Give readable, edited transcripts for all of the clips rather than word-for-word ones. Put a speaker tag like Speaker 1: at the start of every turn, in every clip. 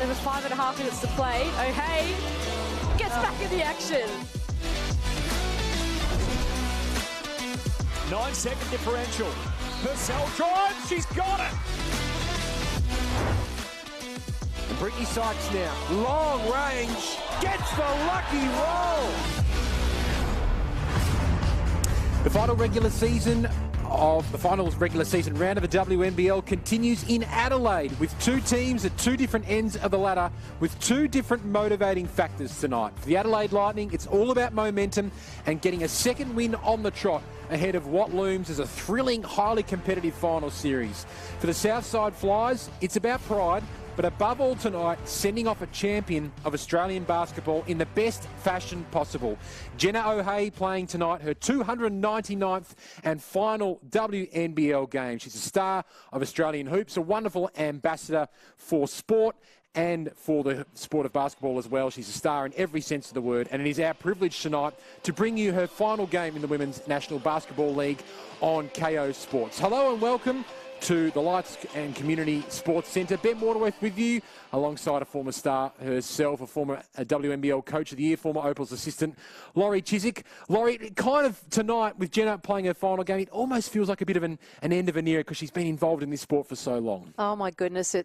Speaker 1: There was 5.5 minutes to play. O'Hay gets back in the action.
Speaker 2: 9-second differential. Purcell drives, she's got it! And Brittany Sykes now, long range, gets the lucky roll! The finals regular season round of the WNBL continues in Adelaide with two teams at two different ends of the ladder with two different motivating factors tonight. For the Adelaide Lightning, it's all about momentum and getting a second win on the trot ahead of what looms as a thrilling, highly competitive final series. For the Southside Flyers, it's about pride, but above all tonight, sending off a champion of Australian basketball in the best fashion possible. Jenna O'Hay playing tonight her 299th and final WNBL game. She's a star of Australian hoops, a wonderful ambassador for sport and for the sport of basketball as well. She's a star in every sense of the word, and it is our privilege tonight to bring you her final game in the Women's National Basketball League on KO Sports. Hello and welcome to the Lights and Community Sports Centre. Ben Waterworth with you, alongside a former star herself, a former WNBL Coach of the Year, former Opal's assistant, Laurie Chiswick. Laurie, kind of tonight with Jenna playing her final game, it almost feels like a bit of an end of an era because she's been involved in this sport for so long. Oh my goodness,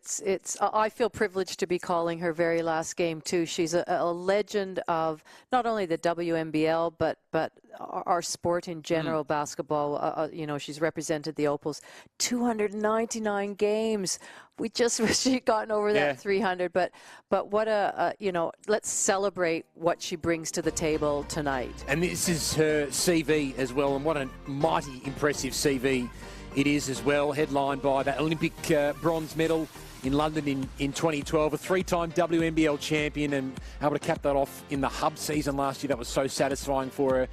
Speaker 2: I feel privileged to be calling her very last game too. She's a legend of not only the WNBL but our sport in general, basketball. You know, she's represented the Opals 299 games. We just wish she'd gotten over that 300, but what you know, let's celebrate what she brings to the table tonight. And this is her CV as well, and what a mighty impressive CV it is as well, headlined by that Olympic bronze medal in London in 2012, a three-time WNBL champion, and able to cap that off in the hub season last year. That was so satisfying for her.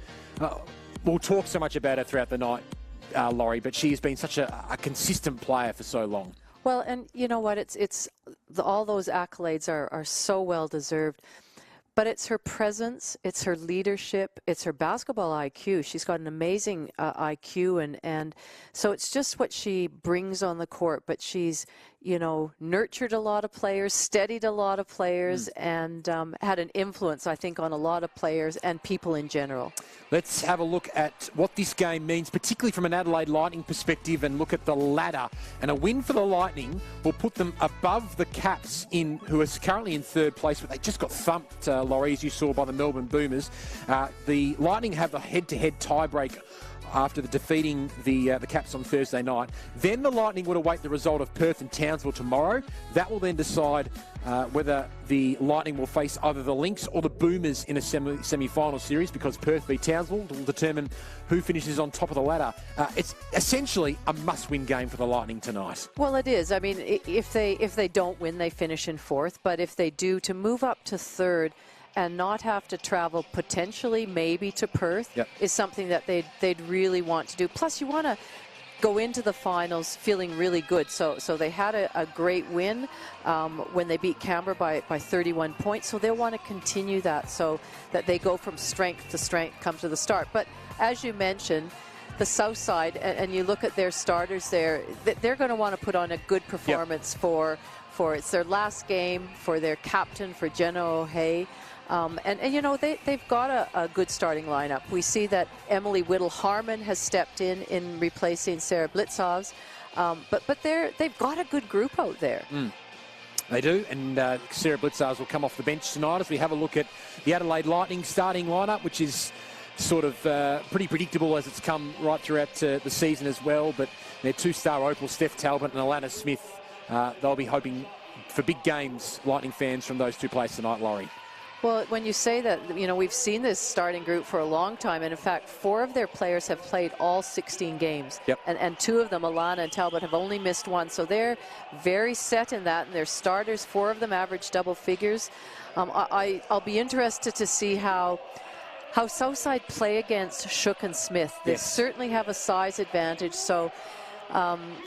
Speaker 2: We'll talk so much about her throughout the night, Laurie, but she has been such a consistent player for so long. Well, and you know what? All those accolades are so well deserved. But it's her presence, it's her leadership, it's her basketball IQ. She's got an amazing IQ, and so it's just what she brings on the court. But she's, you know, nurtured a lot of players, steadied a lot of players, and had an influence, I think, on a lot of players and people in general. Let's have a look at what this game means, particularly from an Adelaide Lightning perspective, and look at the ladder. And a win for the Lightning will put them above the Caps, who are currently in third place, but they just got thumped, Laurie, as you saw, by the Melbourne Boomers. The Lightning have a head-to-head tiebreak after defeating the Caps on Thursday night. Then the Lightning would await the result of Perth and Townsville tomorrow. That will then decide whether the Lightning will face either the Lynx or the Boomers in a semi-final series, because Perth v Townsville will determine who finishes on top of the ladder. It's essentially a must-win game for the Lightning tonight. Well, it is. I mean, if they don't win, they finish in fourth. But if they do, to move up to third and not have to travel potentially maybe to Perth is something that they'd really want to do. Plus, you want to go into the finals feeling really good. So they had a great win when they beat Canberra by 31 points. So they'll want to continue that, so that they go from strength to strength come to the start. But as you mentioned, the Southside, and you look at their starters there, they're going to want to put on a good performance for it's their last game, for their captain, for Jenna O'Hay. And you know, they've got a good starting lineup. We see that Emily Whittle-Harmon has stepped in replacing Sarah Blitzovs. But they've got a good group out there. They do, and Sarah Blitzovs will come off the bench tonight as we have a look at the Adelaide Lightning starting lineup, which is sort of pretty predictable as it's come right throughout the season as well. But their two-star Opal, Steph Talbot and Alana Smith, they'll be hoping for big games, Lightning fans, from those two players tonight, Laurie. Well, when you say that, you know, we've seen this starting group for a long time, and in fact, 4 of their players have played all 16 games. And 2 of them, Alana and Talbot, have only missed 1. So they're very set in that, and their starters, 4 of them average double figures. I'll be interested to see how Southside play against Shook and Smith. They certainly have a size advantage, so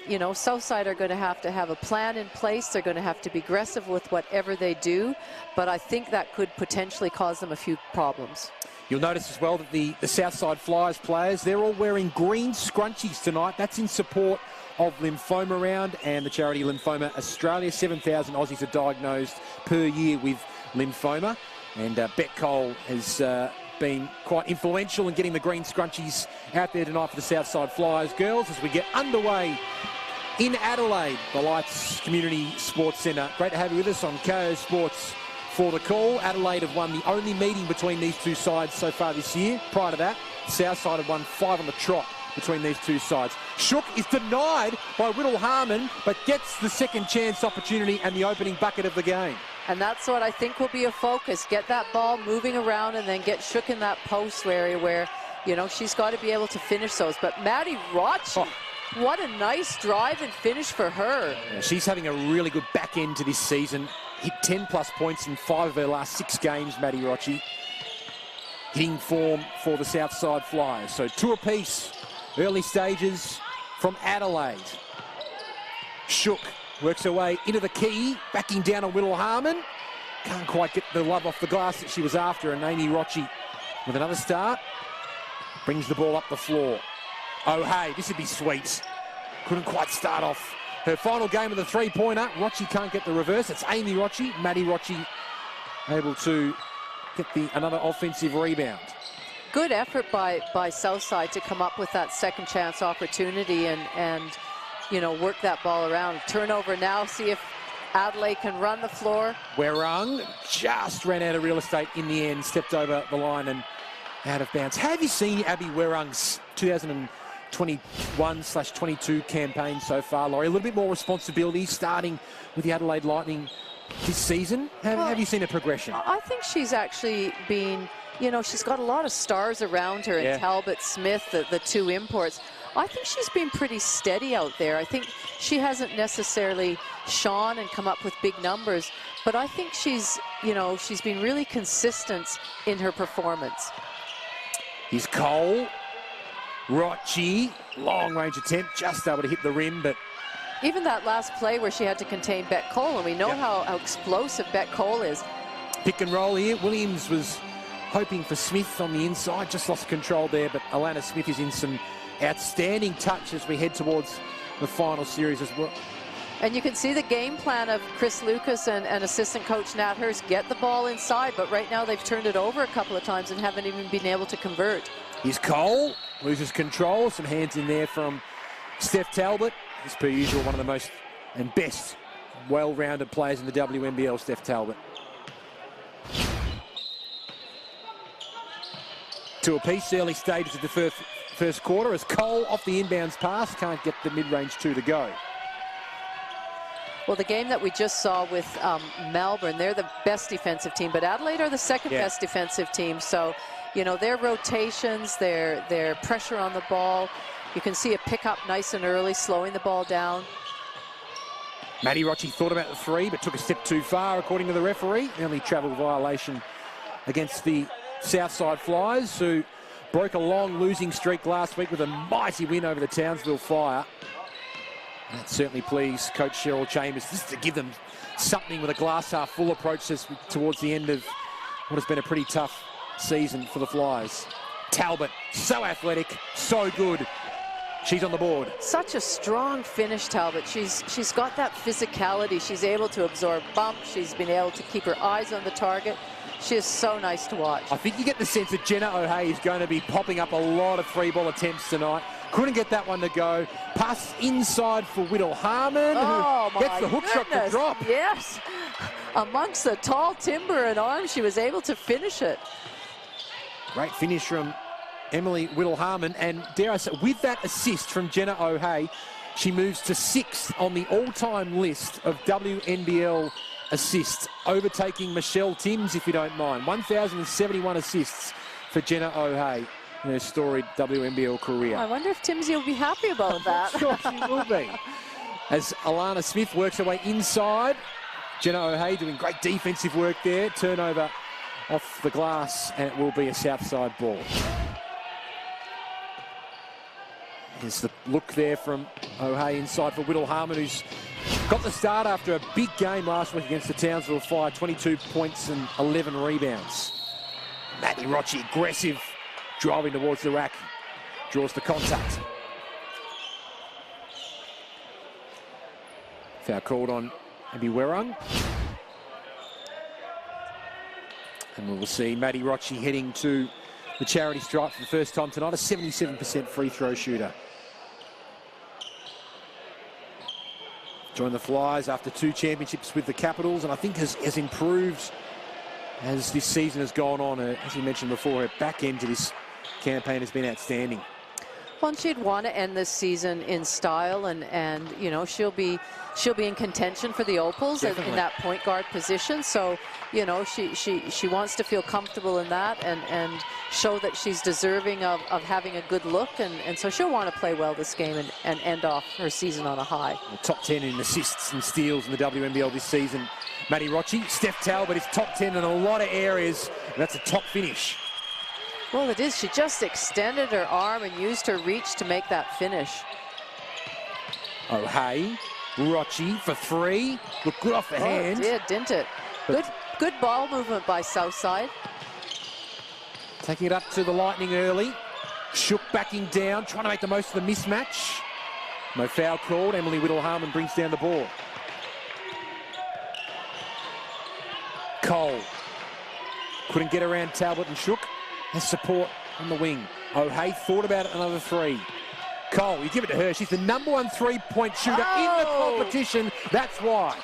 Speaker 2: you know, Southside are going to have a plan in place. They're going to have to be aggressive with whatever they do, but I think that could potentially cause them a few problems. You'll notice as well that the Southside Flyers players, they're all wearing green scrunchies tonight. That's in support of Lymphoma Round and the charity Lymphoma Australia. 7,000 Aussies are diagnosed per year with lymphoma. And Bet Cole has been quite influential in getting the green scrunchies out there tonight for the Southside Flyers girls as we get underway in Adelaide, the Lights Community Sports Centre. Great to have you with us on KO Sports for the call. Adelaide have won the only meeting between these two sides so far this year. Prior to that, Southside have won 5 on the trot between these two sides. Shook is denied by Whittle Harmon, but gets the second chance opportunity and the opening bucket of the game.
Speaker 3: And that's what I think will be a focus. Get that ball moving around and then get Shook in that post area where, you know, she's got to be able to finish those. But Maddie Rochi, what a nice drive and finish for her.
Speaker 2: Yeah, she's having a really good back end to this season. Hit 10+ points in 5 of her last 6 games, Maddie Rochi. Hitting form for the Southside Flyers. So 2 apiece, early stages from Adelaide. Shook works her way into the key, backing down on Whittle Harmon. Can't quite get the love off the glass that she was after, and Amy Rochi with another start. Brings the ball up the floor. Oh, hey, this would be sweet. Couldn't quite start off her final game of the 3-pointer. Rochi can't get the reverse. It's Amy Rochi. Maddie Rochi able to get another offensive rebound.
Speaker 3: Good effort by Southside to come up with that second chance opportunity and you know, work that ball around. Turnover now, see if Adelaide can run the floor.
Speaker 2: Werung just ran out of real estate in the end, stepped over the line and out of bounds. Have you seen Abby Werung's 2021/22 campaign so far, Laurie? A little bit more responsibility starting with the Adelaide Lightning this season. Have you seen a progression?
Speaker 3: I think she's actually been, you know, she's got a lot of stars around her, and Talbot Smith, the 2 imports. I think she's been pretty steady out there. I think she hasn't necessarily shone and come up with big numbers, but I think she's, you know, she's been really consistent in her performance.
Speaker 2: Here's Cole. Rochi, long range attempt, just able to hit the rim, but
Speaker 3: even that last play where she had to contain Bet Cole, and we know how explosive Bet Cole is.
Speaker 2: Pick and roll here. Williams was hoping for Smith on the inside, just lost control there, but Alana Smith is in some outstanding touch as we head towards the final series as well.
Speaker 3: And you can see the game plan of Chris Lucas and assistant coach Nat Hurst. Get the ball inside, but right now they've turned it over a couple of times and haven't even been able to convert.
Speaker 2: Here's Cole, loses control, some hands in there from Steph Talbot. As per usual, one of the most and best well-rounded players in the WNBL, Steph Talbot. 2 apiece, early stages of the first quarter as Cole off the inbounds pass, can't get the mid-range 2 to go.
Speaker 3: Well, the game that we just saw with Melbourne, they're the best defensive team, but Adelaide are the second best defensive team. So, you know, their rotations, their pressure on the ball, you can see a pickup nice and early, slowing the ball down.
Speaker 2: Maddie Rochi thought about the 3, but took a step too far, according to the referee. Early travel violation against the Southside Flyers, who broke a long losing streak last week with a mighty win over the Townsville Fire. And that certainly pleased Coach Cheryl Chambers, just to give them something with a glass-half-full approach towards the end of what has been a pretty tough season for the Flyers. Talbot, so athletic, so good. She's on the board.
Speaker 3: Such a strong finish, Talbot. She's got that physicality. She's able to absorb bumps. She's been able to keep her eyes on the target. She is so nice to watch.
Speaker 2: I think you get the sense that Jenna O'Hea is going to be popping up a lot of 3-ball attempts tonight. Couldn't get that one to go. Pass inside for Whittle Harmon, who gets the hook shot to drop.
Speaker 3: Yes. Amongst the tall timber and arms, she was able to finish it.
Speaker 2: Great finish from Emily Whittle Harmon, and dare I say, with that assist from Jenna O'Hea, she moves to 6th on the all-time list of WNBL assists, overtaking Michelle Timms, if you don't mind. 1,071 assists for Jenna O'Hea in her storied WNBL career.
Speaker 3: I wonder if Timsy will be happy about that.
Speaker 2: I'm sure she will be. As Alana Smith works her way inside, Jenna O'Hea doing great defensive work there. Turnover off the glass, and it will be a Southside ball. There's the look there from O'Hea inside for Whittle Harmon, who's got the start after a big game last week against the Townsville Fire, 22 points and 11 rebounds. Maddie Rocci, aggressive, driving towards the rack. Draws the contact. Foul called on Abby Werung. And we will see Maddie Rocci heading to the charity stripe for the first time tonight, a 77% free throw shooter. Joined the Flyers after 2 championships with the Capitals, and I think has improved as this season has gone on. As you mentioned before, her back end to this campaign has been outstanding.
Speaker 3: Well, and she'd want to end this season in style, and you know, she'll be in contention for the Opals in that point guard position. So, you know, she wants to feel comfortable in that and show that she's deserving of having a good look, and so she'll want to play well this game and end off her season on a high.
Speaker 2: Top 10 in assists and steals in the WNBL this season. Maddie Rocci. Steph Talbot is top 10 in a lot of areas. That's a top finish.
Speaker 3: Well, it is. She just extended her arm and used her reach to make that finish.
Speaker 2: Oh, hey. Rocci for 3. Looked good off the hand.
Speaker 3: It did, didn't it? Good ball movement by Southside.
Speaker 2: Taking it up to the Lightning early. Shook backing down, trying to make the most of the mismatch. No foul called. Emily Whittle-Harmon brings down the ball. Cole. Couldn't get around Talbot and Shook. Has support on the wing. O'Hay thought about it, another 3. Cole, you give it to her. She's the #1 3-point shooter in the competition. That's why.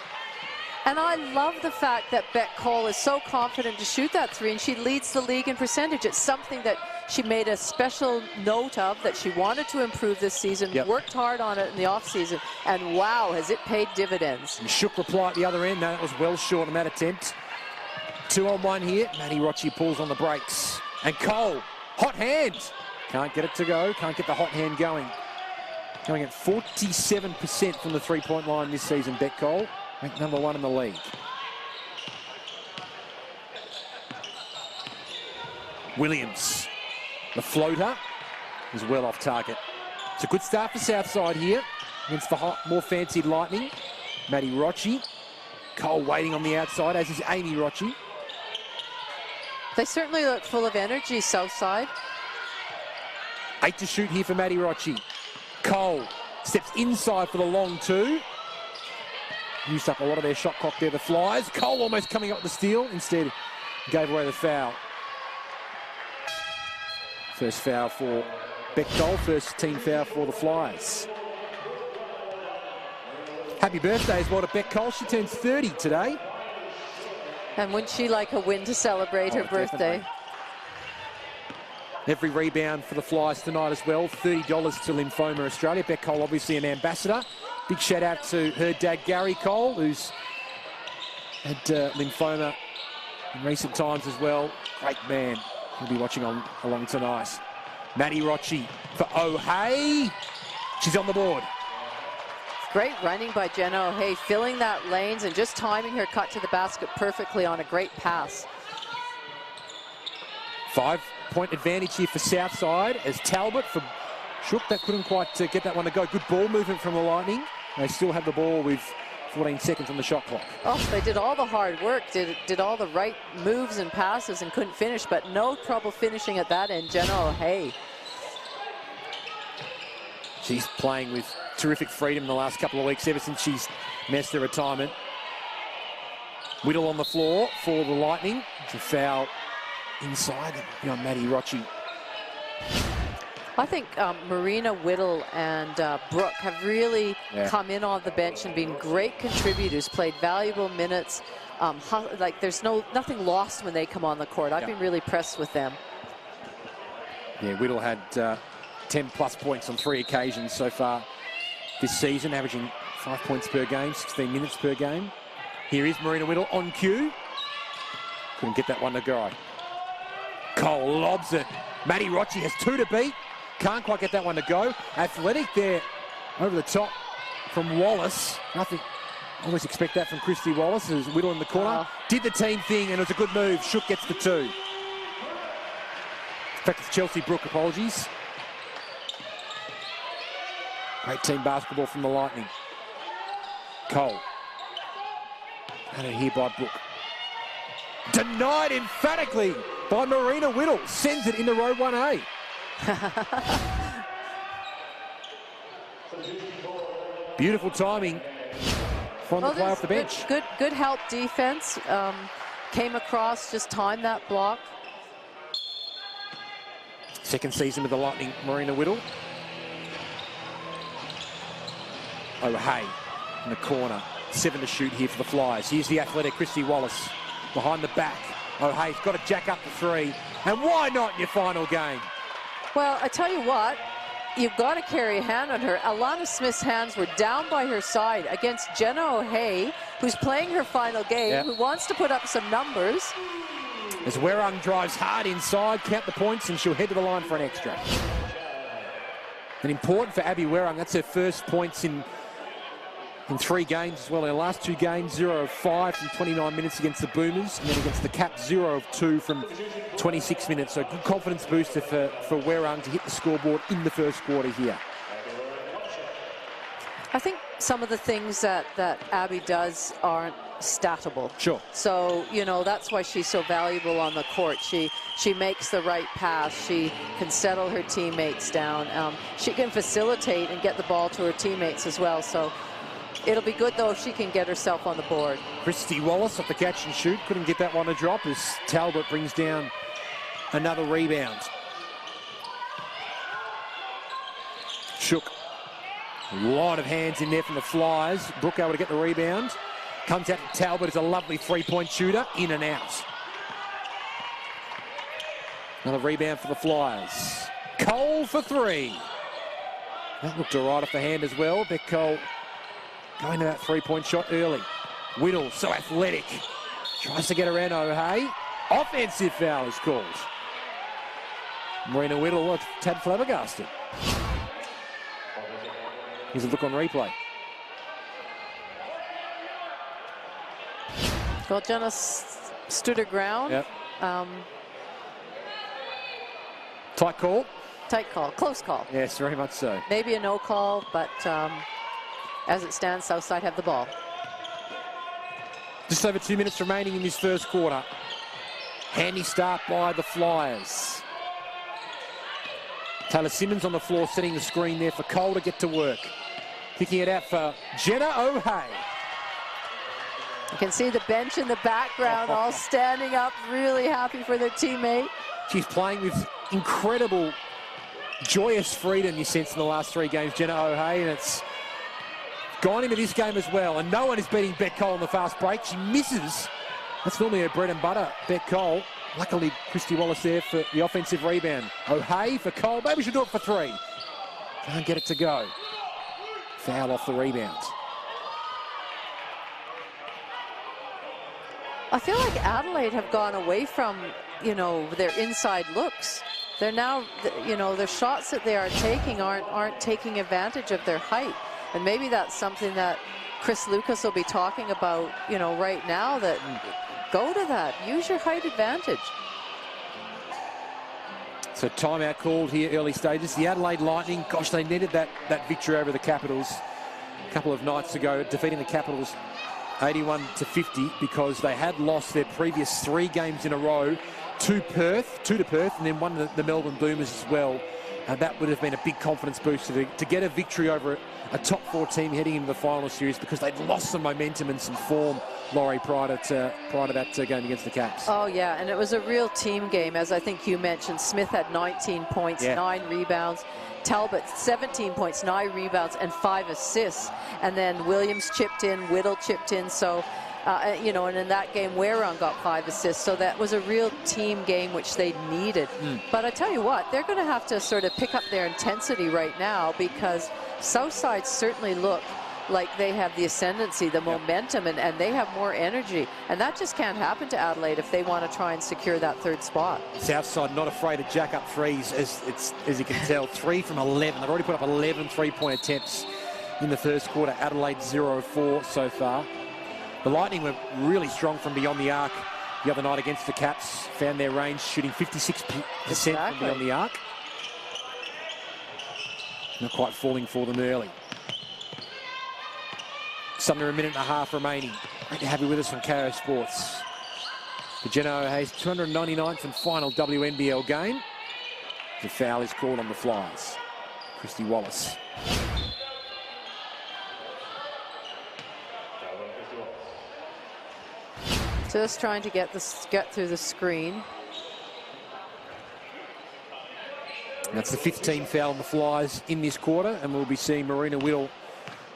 Speaker 3: And I love the fact that Beck Cole is so confident to shoot that 3, and she leads the league in percentage. It's something that she made a special note of, that she wanted to improve this season, worked hard on it in the offseason, and wow, has it paid dividends.
Speaker 2: And Shook reply at the other end. No, that was well short on that attempt. 2-on-1 here. Maddie Rocci pulls on the brakes. And Cole, hot hand. Can't get it to go, can't get the hot hand going. Going at 47% from the 3-point line this season, Beck Cole. Ranked #1 in the league. Williams, the floater, is well off target. It's a good start for Southside here against the more fancied Lightning. Maddie Rocci. Cole waiting on the outside, as is Amy Rocci.
Speaker 3: They certainly look full of energy, Southside.
Speaker 2: 8 to shoot here for Maddie Rocci. Cole steps inside for the long 2. Used up a lot of their shot clock there, the Flyers. Cole almost coming up with the steal. Instead, gave away the foul. First foul for Beck Cole. First team foul for the Flyers. Happy birthday as well to Beck Cole. She turns 30 today.
Speaker 3: And wouldn't she like a win to celebrate her birthday?
Speaker 2: Definitely. Every rebound for the Flyers tonight as well. $30 to Lymphoma Australia. Beck Cole, obviously an ambassador. Big shout out to her dad, Gary Cole, who's had lymphoma in recent times as well. Great man. He'll be watching along tonight. Maddie Rocci for O'Hay. She's on the board.
Speaker 3: Great running by Jenna O'Hay, filling that lanes and just timing her cut to the basket perfectly on a great pass.
Speaker 2: 5-point advantage here for Southside as Talbot for Shook. That couldn't quite get that one to go. Good ball movement from the Lightning. They still have the ball with 14 seconds on the shot clock.
Speaker 3: Oh, they did all the hard work, did all the right moves and passes and couldn't finish, but no trouble finishing at that end. Jenna O'Hay.
Speaker 2: She's playing with terrific freedom in the last couple of weeks, ever since she's missed her retirement. Whittle on the floor for the Lightning. It's a foul inside on Maddie Rocci.
Speaker 3: I think Marina Whittle and Brooke have really come in on the bench and been great contributors, played valuable minutes. Like there's nothing lost when they come on the court. I've been really impressed with them.
Speaker 2: Yeah, Whittle had 10+ points on 3 occasions so far this season, averaging 5 points per game, 16 minutes per game. Here is Marina Whittle on cue. Couldn't get that one to go. Cole lobs it. Maddie Rocci has 2 to beat. Can't quite get that one to go. Athletic there over the top from Wallace. Nothing. Always expect that from Christy Wallace as Whittle in the corner. Did the team thing, and it was a good move. Shook gets the 2. In fact, it's Chelsea Brooke, apologies. Great team basketball from the Lightning. Cole. And here by Brooke. Denied emphatically by Marina Whittle. Sends it into row 1A. Beautiful timing from the play off the bench.
Speaker 3: Good help defense. Came across, just timed that block.
Speaker 2: Second season with the Lightning, Marina Whittle. O'Hay in the corner. 7 to shoot here for the Flyers. Here's the athletic Christy Wallace behind the back. O'Hay's got to jack up the 3. And why not in your final game?
Speaker 3: Well, I tell you what, you've got to carry a hand on her. Alana Smith's hands were down by her side against Jenna O'Hay, who's playing her final game, who wants to put up some numbers.
Speaker 2: As Werung drives hard inside, count the points, and she'll head to the line for an extra. And important for Abby Werung, that's her first points in 3 games as well. In her last 2 games, 0 of 5 from 29 minutes against the Boomers, and then against the Caps, 0 of 2 from 26 minutes. So good confidence booster for Werung to hit the scoreboard in the first quarter here.
Speaker 3: I think some of the things that Abby does aren't statable.
Speaker 2: Sure.
Speaker 3: So, you know, that's why she's so valuable on the court. She makes the right pass. She can settle her teammates down. She can facilitate and get the ball to her teammates as well. So it'll be good, though, if she can get herself on the board.
Speaker 2: Christy Wallace off the catch and shoot. Couldn't get that one to drop as Talbot brings down another rebound. Shook. A lot of hands in there from the Flyers. Brooke able to get the rebound. Comes out to Talbot as a lovely 3-point shooter. In and out. Another rebound for the Flyers. Cole for 3. That looked all right off the hand as well. Beck Cole going to that 3-point shot early. Whittle, so athletic. Tries to get around O'Hay. Offensive foul is called. Marina Whittle, a tad flabbergasted. Here's a look on replay.
Speaker 3: Well, Jenna stood her ground.
Speaker 2: Yep. Tight call.
Speaker 3: Tight call. Close call.
Speaker 2: Yes, very much so.
Speaker 3: Maybe a no call, but as it stands, Southside have the ball.
Speaker 2: Just over 2 minutes remaining in this first quarter. Handy start by the Flyers. Taylor Simmons on the floor setting the screen there for Cole to get to work. Kicking it out for Jenna O'Hay.
Speaker 3: You can see the bench in the background all standing up, really happy for their teammate.
Speaker 2: She's playing with incredible, joyous freedom, you sense, in the last 3 games, Jenna O'Hay, and it's gone into this game as well. And no one is beating Beck Cole on the fast break. She misses. That's normally her bread and butter, Beck Cole. Luckily, Christy Wallace there for the offensive rebound. O'Hay for Cole. Maybe she'll do it for 3. Can't get it to go. Foul off the rebound.
Speaker 3: I feel like Adelaide have gone away from, you know, their inside looks. They're now, you know, the shots that they are taking aren't taking advantage of their height. And maybe that's something that Chris Lucas will be talking about, you know, right now, that go to that. Use your height advantage.
Speaker 2: So timeout called here, early stages. The Adelaide Lightning, gosh, they needed that victory over the Capitals a couple of nights ago, defeating the Capitals 81-50 because they had lost their previous 3 games in a row to Perth, 2 to Perth, and then 1 to the Melbourne Boomers as well. And that would have been a big confidence booster to get a victory over a top 4 team heading into the final series, because they'd lost some momentum and some form, Laurie, prior to that game against the Caps.
Speaker 3: Oh, yeah, and it was a real team game, as I think you mentioned. Smith had 19 points, 9 rebounds. Talbot, 17 points, 9 rebounds, and 5 assists. And then Williams chipped in, Whittle chipped in. So, you know, and in that game, Werung got 5 assists. So that was a real team game, which they needed. But I tell you what, they're going to have to sort of pick up their intensity right now, because Southside certainly look like they have the ascendancy, the momentum, and they have more energy. And that just can't happen to Adelaide if they want to try and secure that 3rd spot.
Speaker 2: Southside not afraid to jack up threes, as you can tell. 3 from 11. They've already put up 11 3-point attempts in the first quarter. Adelaide 0 of 4 so far. The Lightning were really strong from beyond the arc the other night against the Caps. Found their range, shooting 56% from beyond the arc. Not quite falling for them early. Just under a minute and a half remaining. Great to have you with us on KO Sports. for Jenna O'Hay's 299th and final WNBL game. The foul is called on the Flyers. Christy Wallace.
Speaker 3: Just trying to get through the screen.
Speaker 2: And that's the 15th foul on the Flyers in this quarter, and we'll be seeing Marina Whittle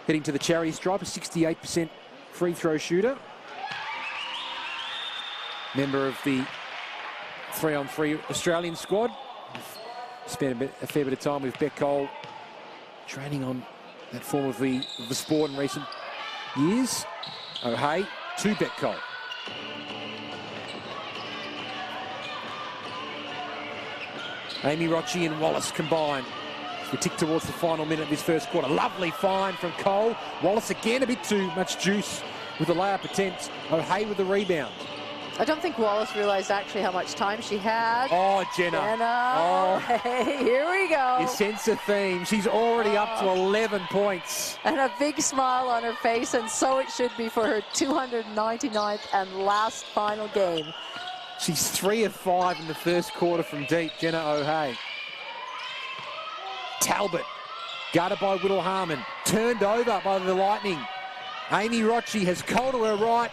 Speaker 2: heading to the charity stripe, a 68% free throw shooter. Member of the 3-on-3 Australian squad. Spent a fair bit of time with Beck Cole training on that form of the sport in recent years. O'Hay to Beck Cole. Amy Rocci and Wallace combined. We tick towards the final minute of this first quarter. Lovely find from Cole. Wallace again, a bit too much juice with the layup attempt. O'Hay with the rebound.
Speaker 3: I don't think Wallace realized actually how much time she had.
Speaker 2: Oh, Jenna.
Speaker 3: Oh, hey, here we go.
Speaker 2: You sense a theme. She's already up to 11 points.
Speaker 3: And a big smile on her face, and so it should be for her 299th and last final game.
Speaker 2: She's 3 of 5 in the first quarter from deep, Jenna O'Hay. Talbot, guarded by Whittle Harmon, turned over by the Lightning. Amy Rocci has Cole to her right,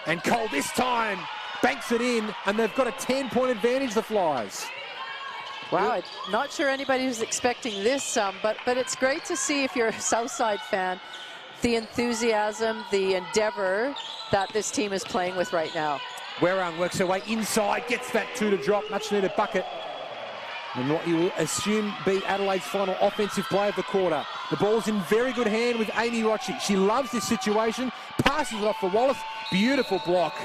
Speaker 2: and Cole this time banks it in, and they've got a 10-point advantage, the Flyers.
Speaker 3: Wow, I'm not sure anybody was expecting this, but it's great to see, if you're a Southside fan, the enthusiasm, the endeavor that this team is playing with right now.
Speaker 2: Werung works her way inside, gets that 2 to drop, much needed bucket. And what you will assume be Adelaide's final offensive play of the quarter. The ball's in very good hand with Amy Rocci. She loves this situation, passes it off for Wallace. Beautiful block.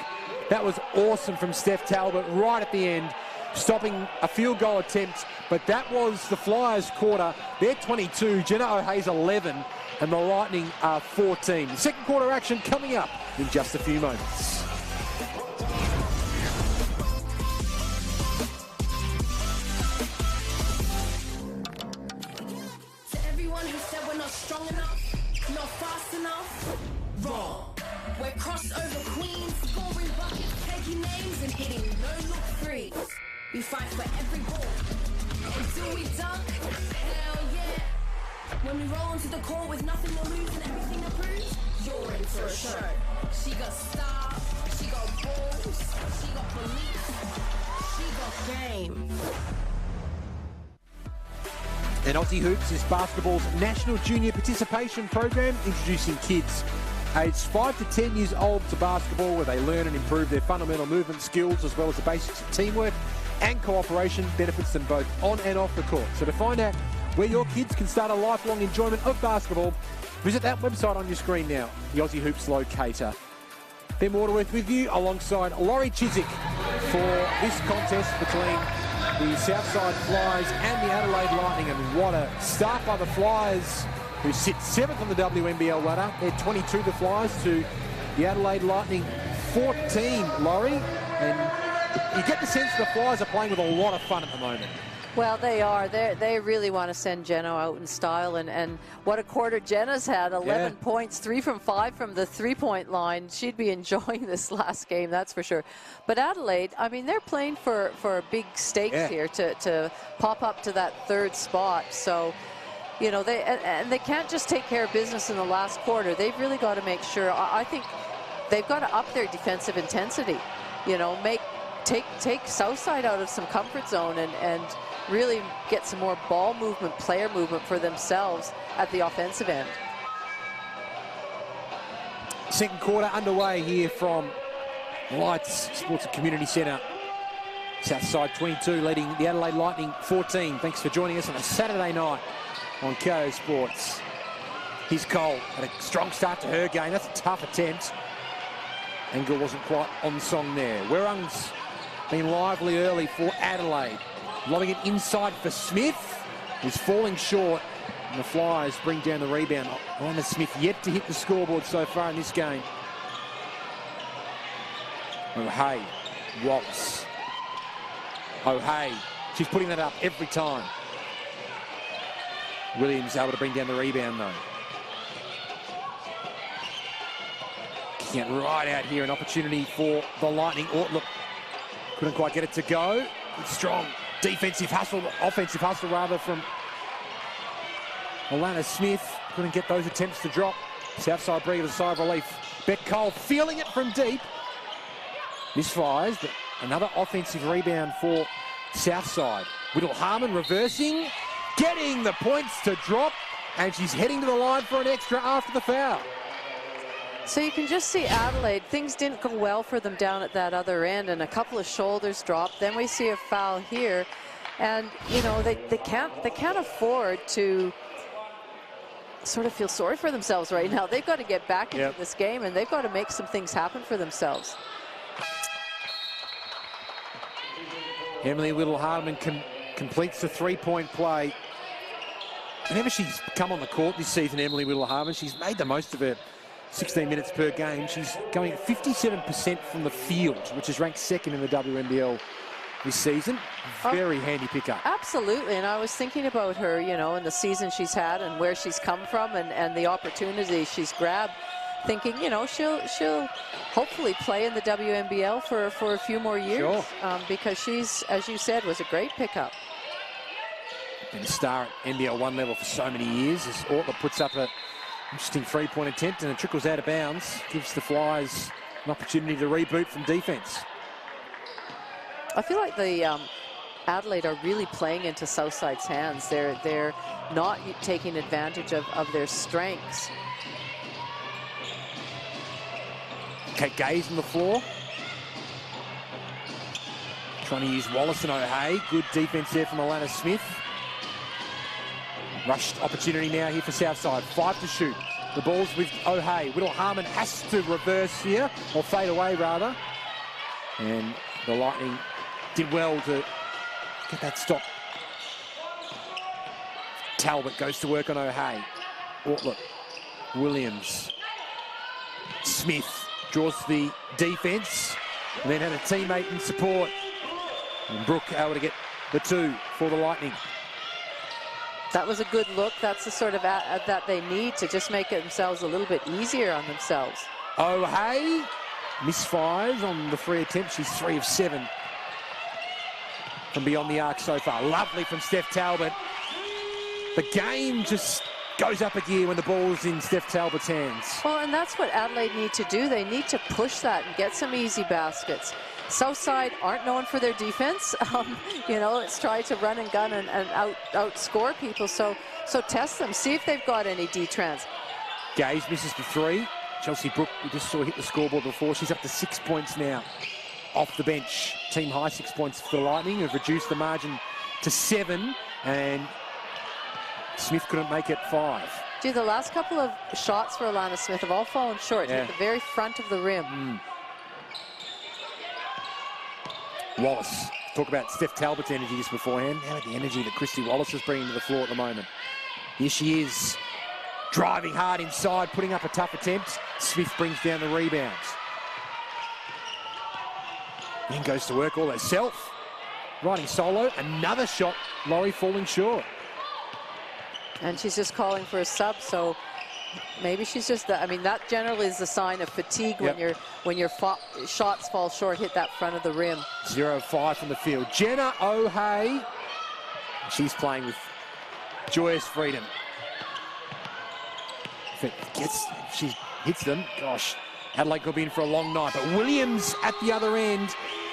Speaker 2: That was awesome from Steph Talbot right at the end, stopping a field goal attempt. But that was the Flyers' quarter. They're 22, Jenna O'Hay's 11, and the Lightning are 14. The second quarter action coming up in just a few moments.
Speaker 4: Strong enough, not fast enough, wrong. We're crossover queens, scoring buckets, taking names and hitting no-look threes. We fight for every ball. Until we dunk, hell yeah. When we roll onto the court with nothing to lose and everything to prove, you're in for a show. She got style, she got balls, she got belief, she got game.
Speaker 2: And Aussie Hoops is basketball's national junior participation program, introducing kids aged 5 to 10 years old to basketball, where they learn and improve their fundamental movement skills, as well as the basics of teamwork and cooperation. Benefits them both on and off the court. So to find out where your kids can start a lifelong enjoyment of basketball, visit that website on your screen now, the Aussie Hoops locator. Ben Waterworth with you alongside Laurie Chiswick for this contest between the Southside Flyers and the Adelaide Lightning. And what a start by the Flyers, who sit 7th on the WNBL ladder. They're 22, the Flyers, to the Adelaide Lightning 14, Laurie. And you get the sense the Flyers are playing with a lot of fun at the moment.
Speaker 3: Well, they are. They really want to send Jenna out in style, and what a quarter Jenna's had. 11 points, 3 from 5 from the three-point line. She'd be enjoying this last game, that's for sure. But Adelaide, I mean, they're playing for big stakes here to pop up to that 3rd spot. So, you know, they can't just take care of business in the last quarter. They've really got to make sure. I think they've got to up their defensive intensity. You know, take Southside out of some comfort zone and really get some more ball movement, player movement for themselves at the offensive end.
Speaker 2: Second quarter underway here from Lights Sports and Community Centre. Southside 22 leading the Adelaide Lightning 14. Thanks for joining us on a Saturday night on KO Sports. Here's Cole, had a strong start to her game. That's a tough attempt. Angle wasn't quite on song there. Werung's been lively early for Adelaide. Lobbing it inside for Smith, who's falling short. And the Flyers bring down the rebound. Lana Smith yet to hit the scoreboard so far in this game. O'Hay, Wallace. O'Hay, she's putting that up every time. Williams able to bring down the rebound though. Kicking it right out here, an opportunity for the Lightning. Oh, look, Couldn't quite get it to go. Good, strong offensive hustle rather, from Alana Smith. Couldn't get those attempts to drop. Southside breathed a sigh of relief. Beck Cole feeling it from deep. Misfires, but another offensive rebound for Southside. Whittle Harmon reversing, getting the points to drop, and she's heading to the line for an extra after the foul.
Speaker 3: So you can just see Adelaide, things didn't go well for them down at that other end, and a couple of shoulders dropped. Then we see a foul here, and you know they can't afford to sort of feel sorry for themselves right now. They've got to get back into this game, and they've got to make some things happen for themselves.
Speaker 2: Emily Whittle-Hardeman completes the three-point play. Whenever she's come on the court this season, Emily Whittle-Hardeman, she's made the most of her 16 minutes per game. She's going 57% from the field, which is ranked second in the WNBL this season. Very handy pickup. Absolutely,
Speaker 3: and I was thinking about her, you know, in the season she's had and where she's come from, and the opportunity she's grabbed, thinking, you know, she'll hopefully play in the WNBL for a few more years. Sure. Because she's, as you said, was a great pickup.
Speaker 2: Been a star at NBL 1 level for so many years, as Ortler puts up an interesting three-point attempt and it trickles out of bounds, gives the Flyers an opportunity to reboot from defense.
Speaker 3: I feel like the Adelaide are really playing into Southside's hands. They're not taking advantage of their strengths.
Speaker 2: Kate Gay's on the floor. Trying to use Wallace and O'Hea. Good defense there from Alana Smith. Rushed opportunity now here for Southside. 5 to shoot. The ball's with O'Hea. Whittle-Harmon has to reverse here, or fade away rather. And the Lightning did well to get that stop. Talbot goes to work on O'Hea. Ortler, Williams, Smith draws the defense, and then had a teammate in support. And Brooke able to get the two for the Lightning.
Speaker 3: That was a good look. That's the sort of that they need to just make it themselves a little bit easier on themselves.
Speaker 2: O'Hea misfires on the free attempt. She's 3 of 7 from beyond the arc so far. Lovely from Steph Talbot. The game just goes up a gear when the ball's in Steph Talbot's hands.
Speaker 3: Well, and that's what Adelaide need to do. They need to push that and get some easy baskets. Southside aren't known for their defense. You know, it's try to run and gun and outscore people. So test them. See if they've got any D-trans.
Speaker 2: Gaze misses the three. Chelsea Brooke, we just saw hit the scoreboard before. She's up to 6 points now off the bench. Team high 6 points for the Lightning, who've reduced the margin to 7. And Smith couldn't make it 5.
Speaker 3: Gee, the last couple of shots for Alana Smith have all fallen short. Hit the very front of the rim.
Speaker 2: Wallace. Talk about Steph Talbot's energy just beforehand. How about the energy that Christy Wallace is bringing to the floor at the moment? Here she is, driving hard inside, putting up a tough attempt. Smith brings down the rebounds. Then goes to work all herself. Riding solo, another shot. Laurie falling short.
Speaker 3: And she's just calling for a sub, so maybe she's just, I mean, that generally is a sign of fatigue when your shots fall short, hit that front of the rim.
Speaker 2: 0-5 from the field. Jenna O'Hea. She's playing with joyous freedom. If she hits them, gosh, Adelaide could be in for a long night. But Williams at the other end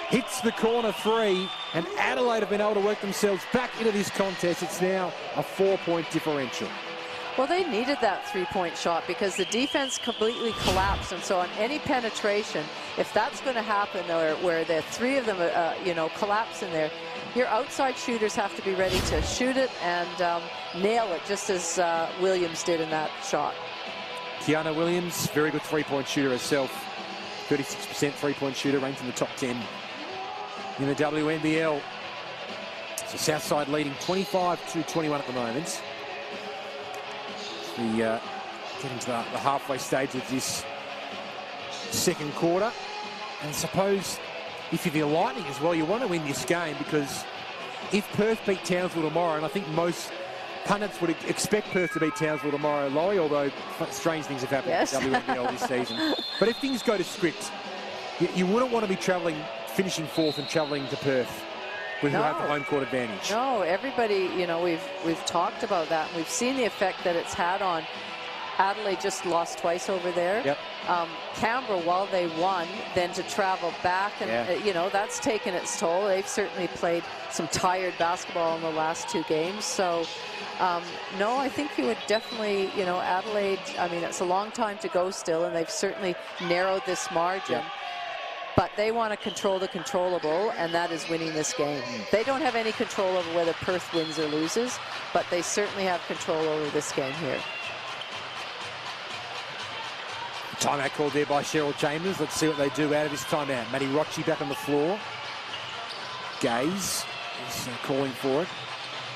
Speaker 2: hits the corner three, and Adelaide have been able to work themselves back into this contest. It's now a 4-point differential.
Speaker 3: Well, they needed that three-point shot because the defense completely collapsed, and so on any penetration, if that's going to happen, or where the three of them, you know, collapse in there, your outside shooters have to be ready to shoot it and nail it, just as Williams did in that shot.
Speaker 2: Kiana Williams, very good three-point shooter herself. 36% three-point shooter, ranked in the top 10 in the WNBL. So Southside leading 25-21 at the moment. We get into the halfway stage of this second quarter. And I suppose if you're the Lightning as well, you want to win this game, because if Perth beat Townsville tomorrow, and I think most pundits would expect Perth to beat Townsville tomorrow, Laurie, although strange things have happened in WNBL this season. But if things go to script, you wouldn't want to be travelling finishing fourth and travelling to Perth, who have the home court advantage.
Speaker 3: No, everybody, you know, we've talked about that. And we've seen the effect that it's had on Adelaide. Just lost twice over there.
Speaker 2: Yep.
Speaker 3: Canberra, while they won, then to travel back, and you know, that's taken its toll. They've certainly played some tired basketball in the last 2 games. So, no, I think you would definitely, you know, Adelaide, I mean, it's a long time to go still, and they've certainly narrowed this margin.
Speaker 2: Yep.
Speaker 3: But they want to control the controllable, and that is winning this game. They don't have any control over whether Perth wins or loses, but they certainly have control over this game here.
Speaker 2: Timeout called there by Cheryl Chambers. Let's see what they do out of this timeout. Maddie Rocci back on the floor. Gaze is calling for it.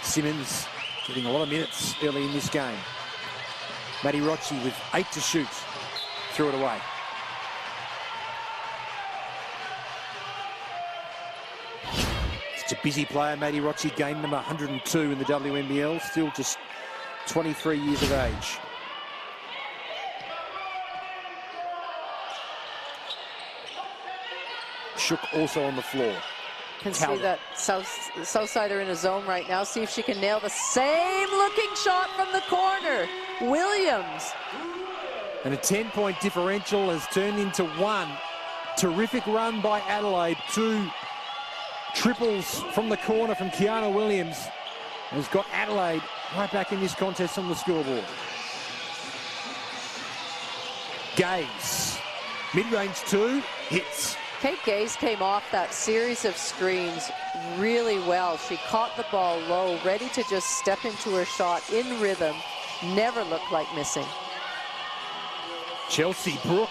Speaker 2: Simmons getting a lot of minutes early in this game. Maddie Rocci with 8 to shoot. Threw it away. Such a busy player, Maddie Rocci, game number 102 in the WNBL, still just 23 years of age. Shook also on the floor.
Speaker 3: Can see that Southside are in a zone right now. See if she can nail the same looking shot from the corner. Williams.
Speaker 2: And a 10-point differential has turned into 1. Terrific run by Adelaide. 2 triples from the corner from Kiana Williams has got Adelaide right back in this contest on the scoreboard. Gaze. Mid-range 2 hits.
Speaker 3: Kate Gaze came off that series of screens really well. She caught the ball low, ready to just step into her shot in rhythm. Never looked like missing.
Speaker 2: Chelsea Brooke,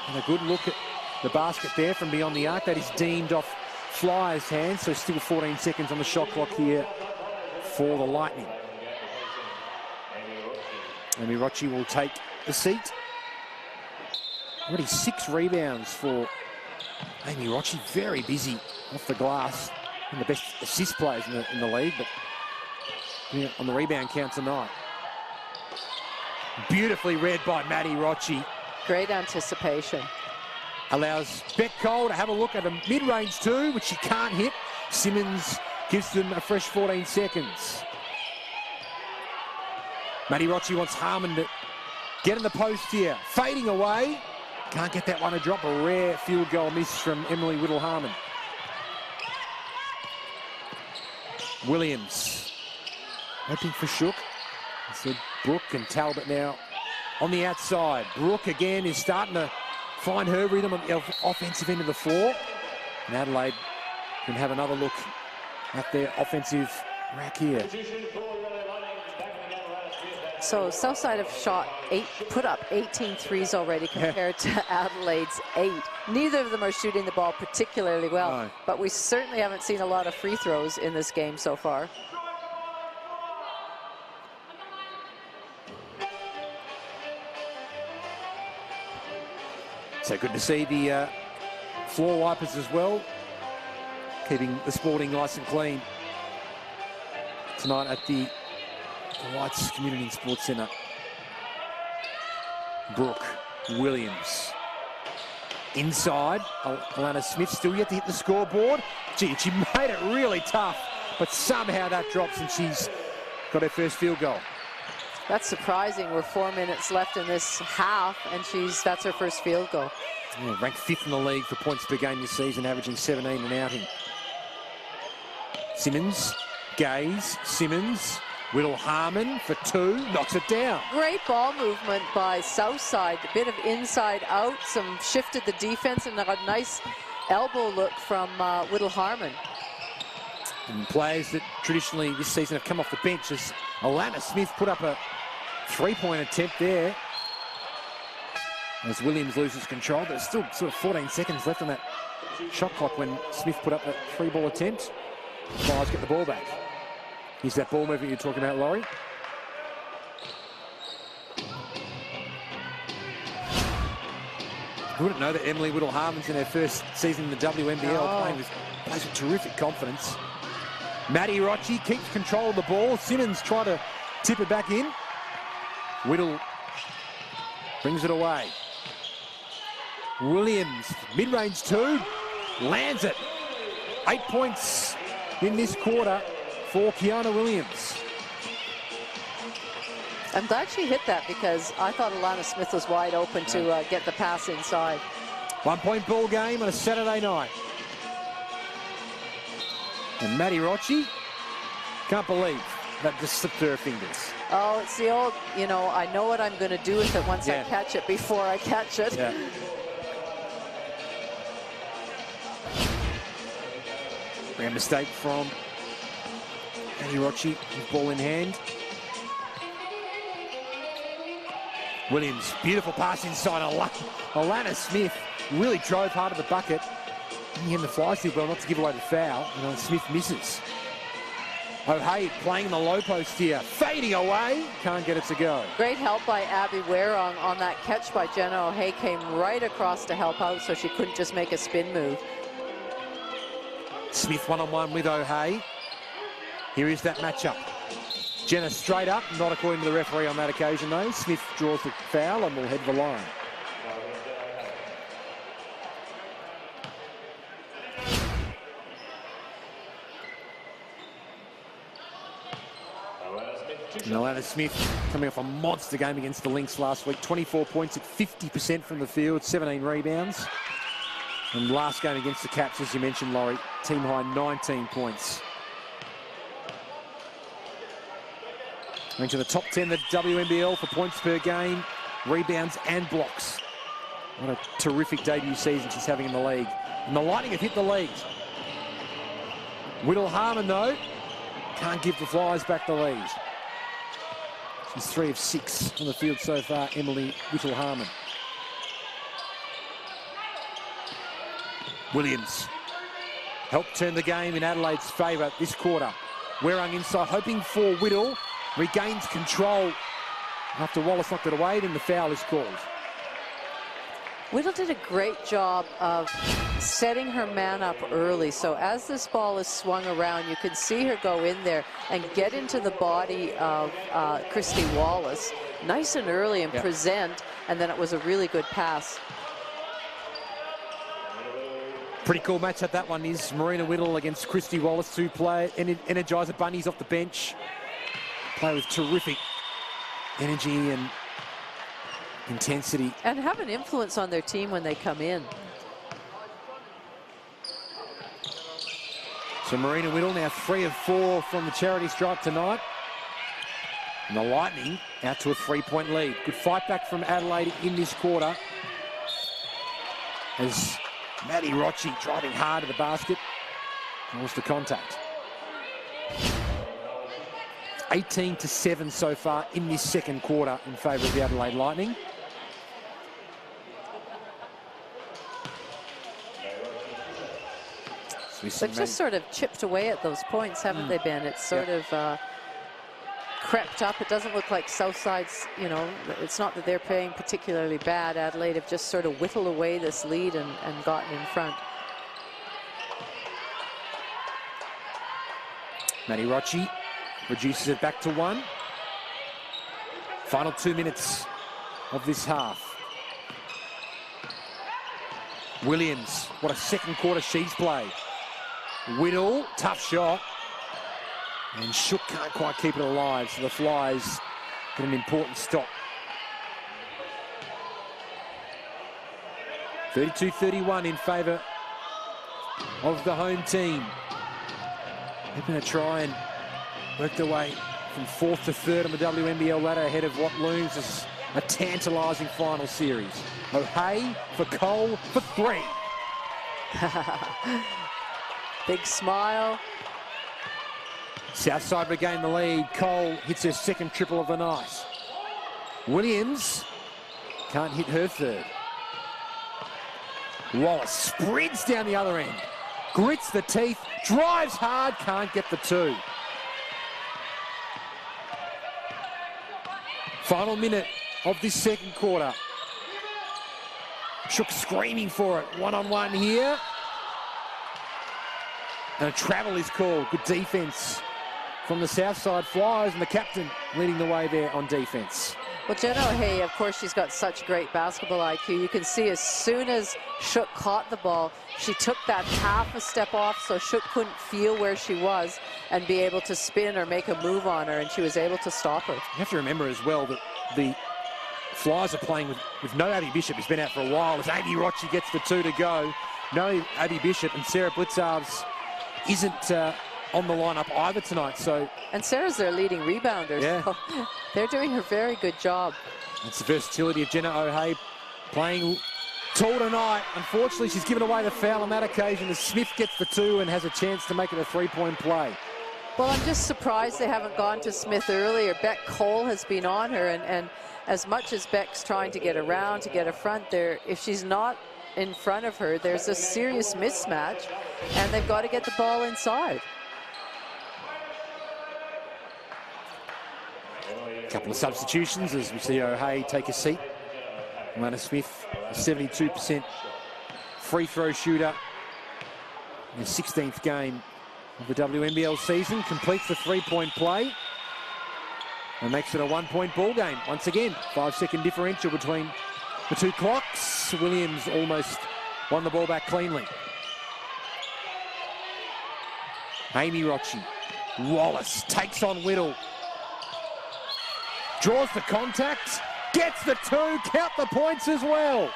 Speaker 2: and a good look at the basket there from beyond the arc. That is deemed off Flyers' hands, so still 14 seconds on the shot clock here for the Lightning. Amy Rocci will take the seat. Already 6 rebounds for Amy Rocci, very busy off the glass. One of the best assist players in the league, but on the rebound count tonight. Beautifully read by Maddie Rocci.
Speaker 3: Great anticipation.
Speaker 2: Allows Beck Cole to have a look at a mid-range 2, which she can't hit. Simmons gives them a fresh 14 seconds. Maddie Rocci wants Harmon to get in the post here. Fading away. Can't get that one to drop. A rare field goal miss from Emily Whittle-Harmon. Williams. Hoping for Shook. So Brooke and Talbot now on the outside. Brooke again is starting to find her rhythm on the offensive end of the floor. And Adelaide can have another look at their offensive rack here.
Speaker 3: So Southside have put up 18 threes already compared to Adelaide's 8. Neither of them are shooting the ball particularly well, no. But we certainly haven't seen a lot of free throws in this game so far.
Speaker 2: So good to see the floor wipers as well, keeping the Sporting nice and clean tonight at the Whites Community and Sports Centre. Brooke, Williams. Inside, Alana Smith still yet to hit the scoreboard. Gee, she made it really tough, but somehow that drops and she's got her first field goal.
Speaker 3: That's surprising. We're 4 minutes left in this half, and that's her first field goal.
Speaker 2: Yeah, ranked 5th in the league for points per game this season, averaging 17 and outing. Simmons, Gaze, Simmons, Whittle-Harmon for 2, knocks it down.
Speaker 3: Great ball movement by Southside. A bit of inside out, shifted the defense, and a nice elbow look from Whittle-Harmon.
Speaker 2: And players that traditionally this season have come off the bench, as Alana Smith put up a 3-point attempt there. As Williams loses control, but there's still sort of 14 seconds left on that shot clock when Smith put up that 3-ball attempt. Flyers get the ball back. Here's that ball movement you're talking about, Laurie. Who wouldn't know that Emily Whittle-Harmon's in her first season in the WNBL, plays with terrific confidence. Maddie Rocci keeps control of the ball. Simmons trying to tip it back in. Whittle brings it away. Williams, mid-range 2, lands it. 8 points in this quarter for Kiana Williams.
Speaker 3: I'm glad she hit that because I thought Alana Smith was wide open to get the pass inside.
Speaker 2: 1 point ball game on a Saturday night. And Maddie Rocci, can't believe that just slipped through her fingers.
Speaker 3: Oh, it's the old, you know, I know what I'm going to do with it once I catch it before I catch it.
Speaker 2: Yeah. Grand mistake from Maddie Rocci with ball in hand. Williams, beautiful pass inside. Alana Smith really drove hard at the bucket. And the Flyers did well not to give away the foul. And Smith misses. O'Hay playing in the low post here. Fading away. Can't get it to go.
Speaker 3: Great help by Abby Warong on that catch by Jenna O'Hay. Came right across to help out so she couldn't just make a spin move.
Speaker 2: Smith one-on-one with O'Hay. Here is that matchup. Jenna straight up, not according to the referee on that occasion though. Smith draws the foul and will head the line. And Alana Smith coming off a monster game against the Lynx last week. 24 points at 50% from the field, 17 rebounds. And last game against the Caps, as you mentioned, Laurie, team high 19 points. Into the top 10 of the WNBL for points per game, rebounds and blocks. What a terrific debut season she's having in the league. And the Lightning have hit the lead. Whittle Harmon, though, can't give the Flyers back the lead. She's 3 of 6 on the field so far, Emily Whittle Harmon. Williams helped turn the game in Adelaide's favour this quarter. Warung inside, hoping for Whittle. Regains control after Wallace knocked it away, then the foul is called.
Speaker 3: Whittle did a great job of setting her man up early. So as this ball is swung around, you can see her go in there and get into the body of Christy Wallace nice and early and present, and then it was a really good pass.
Speaker 2: Pretty cool matchup that one is. Marina Whittle against Christy Wallace, two Energizer Bunnies off the bench. Play with terrific energy and intensity.
Speaker 3: And have an influence on their team when they come in.
Speaker 2: So Marina Whittle now 3 of 4 from the charity stripe tonight. And the Lightning out to a 3-point lead. Good fight back from Adelaide in this quarter. As Maddie Rocci driving hard at the basket. Draws the contact. 18-7 so far in this second quarter in favour of the Adelaide Lightning. So
Speaker 3: they've just sort of chipped away at those points, haven't they, Ben? It's sort of crept up. It doesn't look like Southside's, you know, it's not that they're playing particularly bad. Adelaide have just sort of whittled away this lead and gotten in front.
Speaker 2: Maddie Rocci reduces it back to 1. Final 2 minutes of this half. Williams, what a second quarter she's played. Whittle, tough shot. And Shook can't quite keep it alive, so the Flyers get an important stop. 32-31 in favour of the home team. They're going to try and work their way from 4th to 3rd on the WNBL ladder ahead of what looms as a tantalising final series. O'Hay for Cole for 3.
Speaker 3: Big smile.
Speaker 2: Southside regain the lead. Cole hits her second triple of the night. Williams can't hit her 3rd. Wallace sprints down the other end. Grits the teeth, drives hard, can't get the 2. Final minute of this second quarter. Shook screaming for it. One-on-one here. And a travel is called. Good defense from the Southside Flyers, and the captain leading the way there on defense.
Speaker 3: Well, Jenna O'Hay, of course, she's got such great basketball IQ. You can see as soon as Shook caught the ball, she took that half a step off so Shook couldn't feel where she was and be able to spin or make a move on her, and she was able to stop her.
Speaker 2: You have to remember as well that the Flyers are playing with no Abby Bishop, who's been out for a while, as Amy Rochi gets the 2 to go. No Abby Bishop, and Sarah Blitzarves isn't on the lineup either tonight. So,
Speaker 3: and Sarah's their leading rebounder.
Speaker 2: Yeah.
Speaker 3: So they're doing a very good job.
Speaker 2: It's the versatility of Jenna O'Hay playing tall tonight. Unfortunately, she's given away the foul on that occasion as Smith gets the 2 and has a chance to make it a 3-point play.
Speaker 3: Well, I'm just surprised they haven't gone to Smith earlier. Beck Cole has been on her, and as much as Beck's trying to get around, to get a front there, if she's not in front of her, there's a serious mismatch, and they've got to get the ball inside.
Speaker 2: A couple of substitutions as we see O'Hay take a seat. Lana Smith, a 72% free throw shooter in the 16th game of the WNBL season, completes the 3-point play and makes it a 1-point ball game. Once again, 5-second differential between the two clocks. Williams almost won the ball back cleanly. Amy Rochi. Wallace takes on Whittle. Draws the contact, gets the 2, count the points as well.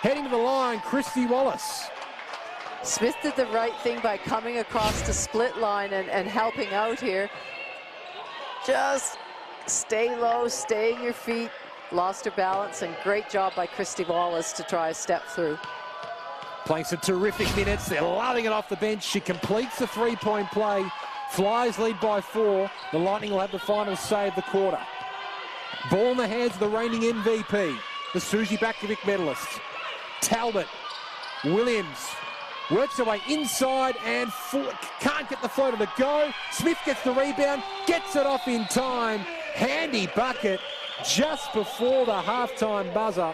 Speaker 2: Heading to the line, Christy Wallace.
Speaker 3: Smith did the right thing by coming across the split line and helping out here. Just stay low, stay in your feet. Lost her balance, and great job by Christy Wallace to try a step through.
Speaker 2: Playing some terrific minutes. They're loving it off the bench. She completes the 3-point play. Flyers lead by 4. The Lightning will have the final say of the quarter. Ball in the hands of the reigning MVP, the Susie Bakovic medalist. Talbot, Williams, works her way inside and can't get the floater to go. Smith gets the rebound, gets it off in time. Handy bucket just before the halftime buzzer.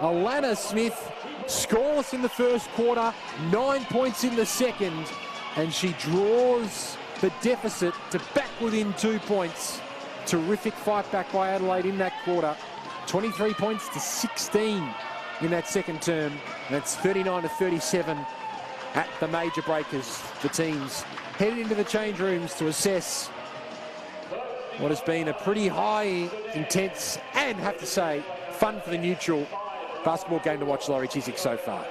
Speaker 2: Alana Smith scoreless in the first quarter, 9 points in the second, and she draws the deficit to back within 2 points. Terrific fight back by Adelaide in that quarter. 23 points to 16 in that second term. That's 39 to 37 at the major breakers. The teams headed into the change rooms to assess what has been a pretty high, intense, and have to say, fun for the neutral basketball game to watch, Laurie Chiswick, so far.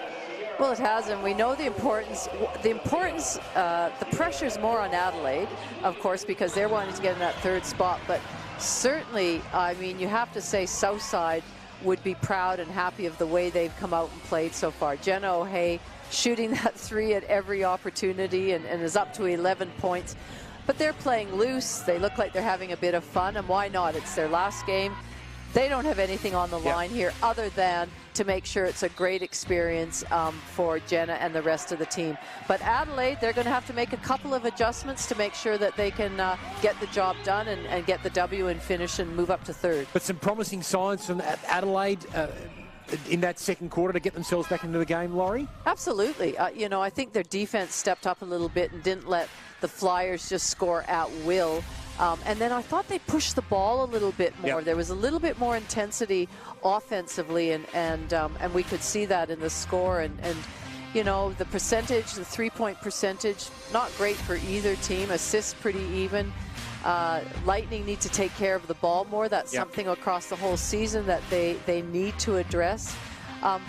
Speaker 3: Well, it has, and we know the importance, the pressure's more on Adelaide, of course, because they're wanting to get in that 3rd spot, but certainly, I mean, you have to say Southside would be proud and happy of the way they've come out and played so far. Jenna O'Hay shooting that 3 at every opportunity and is up to 11 points, but they're playing loose. They look like they're having a bit of fun, and why not? It's their last game. They don't have anything on the line here other than to make sure it's a great experience for Jenna and the rest of the team. But Adelaide, they're going to have to make a couple of adjustments to make sure that they can get the job done and get the W and finish and move up to 3rd.
Speaker 2: But some promising signs from Adelaide in that second quarter to get themselves back into the game, Laurie?
Speaker 3: Absolutely. You know, I think their defense stepped up a little bit and didn't let the Flyers just score at will. And then I thought they pushed the ball a little bit more. There was a little bit more intensity offensively, and we could see that in the score. And you know, the percentage, the 3-point percentage, not great for either team. Assists pretty even. Lightning need to take care of the ball more. That's something across the whole season that they need to address.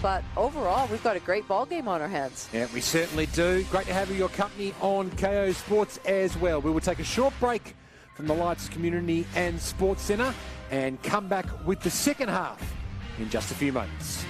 Speaker 3: But overall, we've got a great ball game on our hands.
Speaker 2: Yeah, we certainly do. Great to have your company on KO Sports as well. We will take a short break from the Lights Community and Sports Centre and come back with the second half in just a few moments.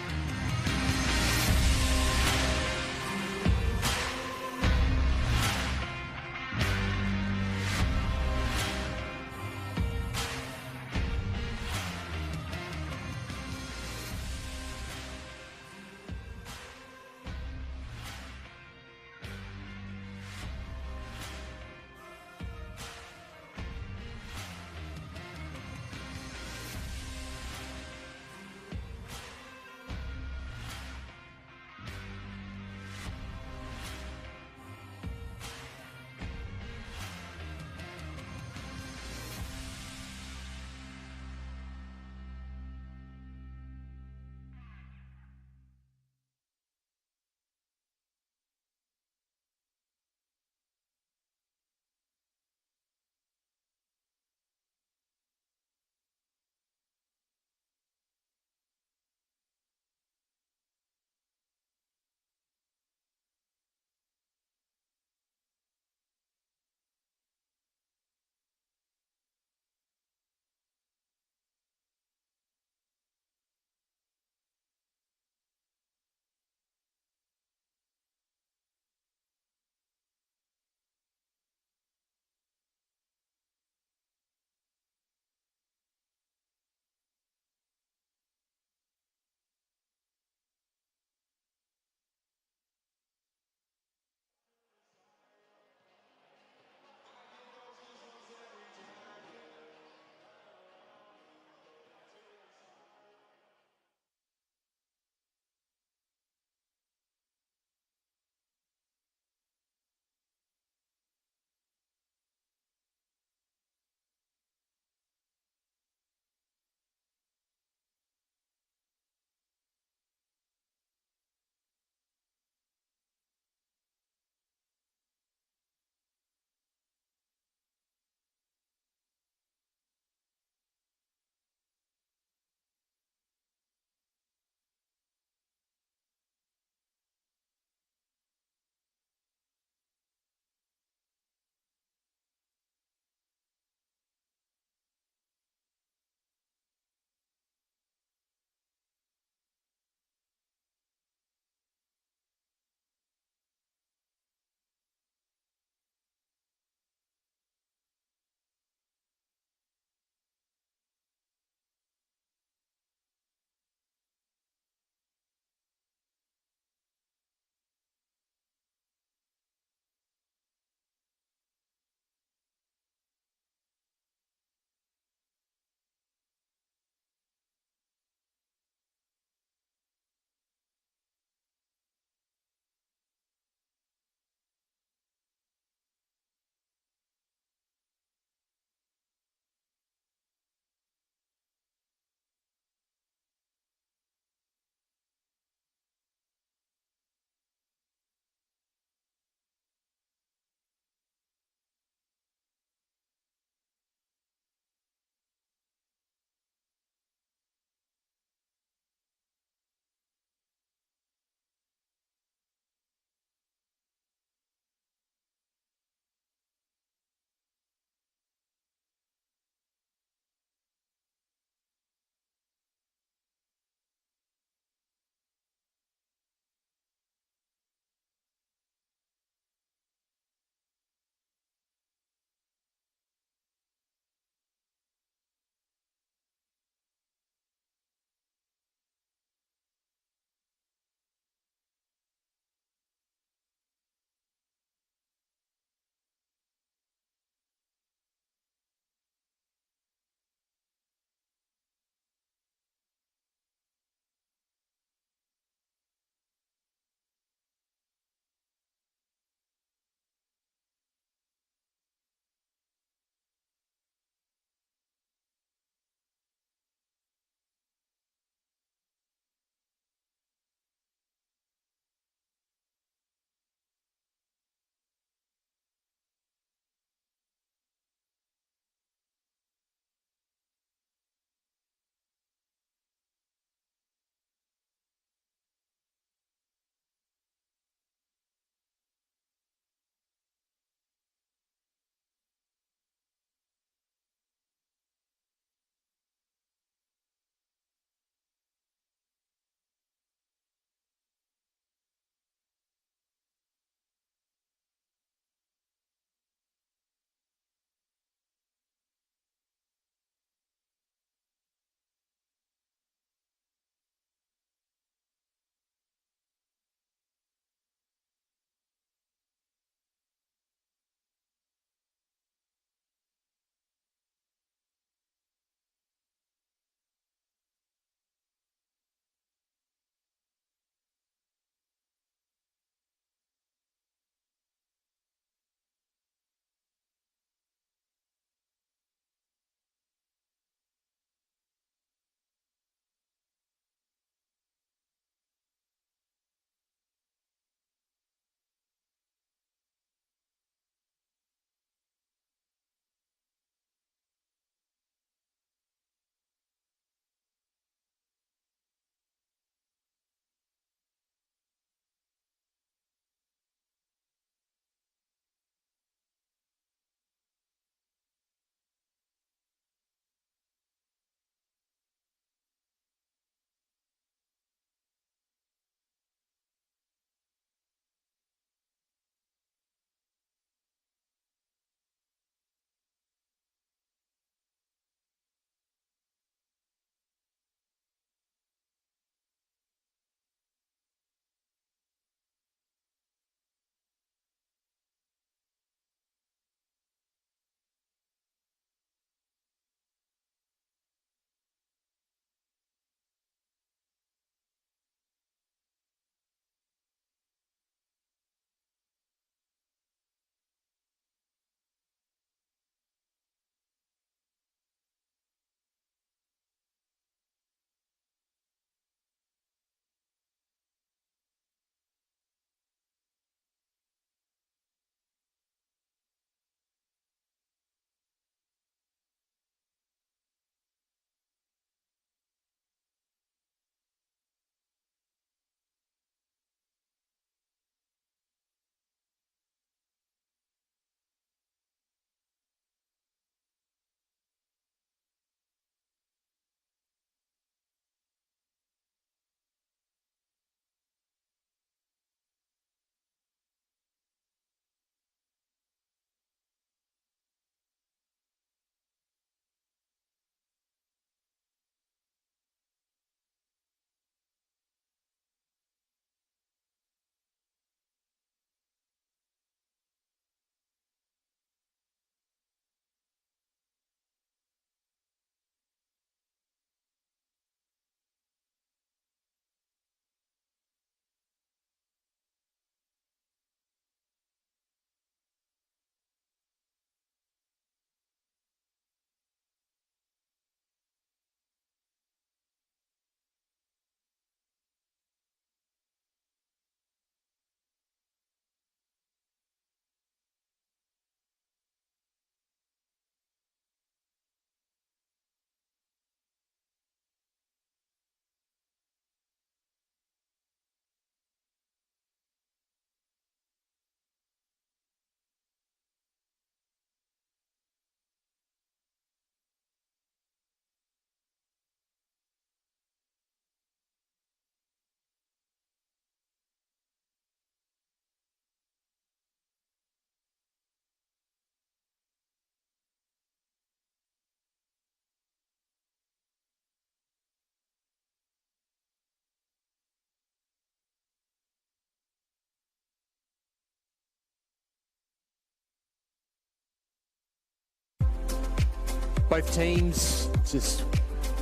Speaker 2: Both teams just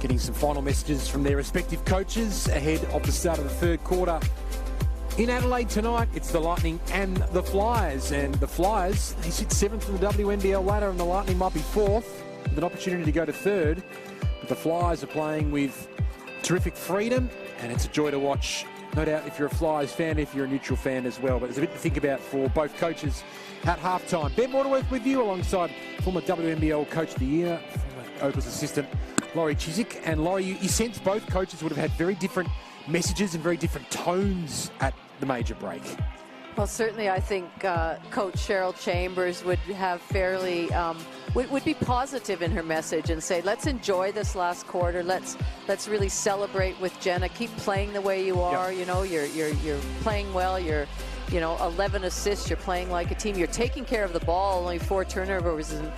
Speaker 2: getting some final messages from their respective coaches ahead of the start of the third quarter. In Adelaide tonight, it's the Lightning and the Flyers. And the Flyers, they sit 7th in the WNBL ladder, and the Lightning might be 4th with an opportunity to go to 3rd. But the Flyers are playing with terrific freedom, and it's a joy to watch. No doubt if you're a Flyers fan, if you're a neutral fan as well. But there's a bit to think about for both coaches at halftime. Ben Waterworth with you alongside former WNBL Coach of the Year, former Opals assistant Laurie Chiswick. And Laurie, you sense both coaches would have had very different messages and very different tones at the major break.
Speaker 3: Well, certainly I think Coach Cheryl Chambers would have fairly, would be positive in her message and say, let's enjoy this last quarter. Let's really celebrate with Jenna. Keep playing the way you are. Yep. You know, you're playing well. You're, 11 assists. You're playing like a team. You're taking care of the ball. Only 4 turnovers. And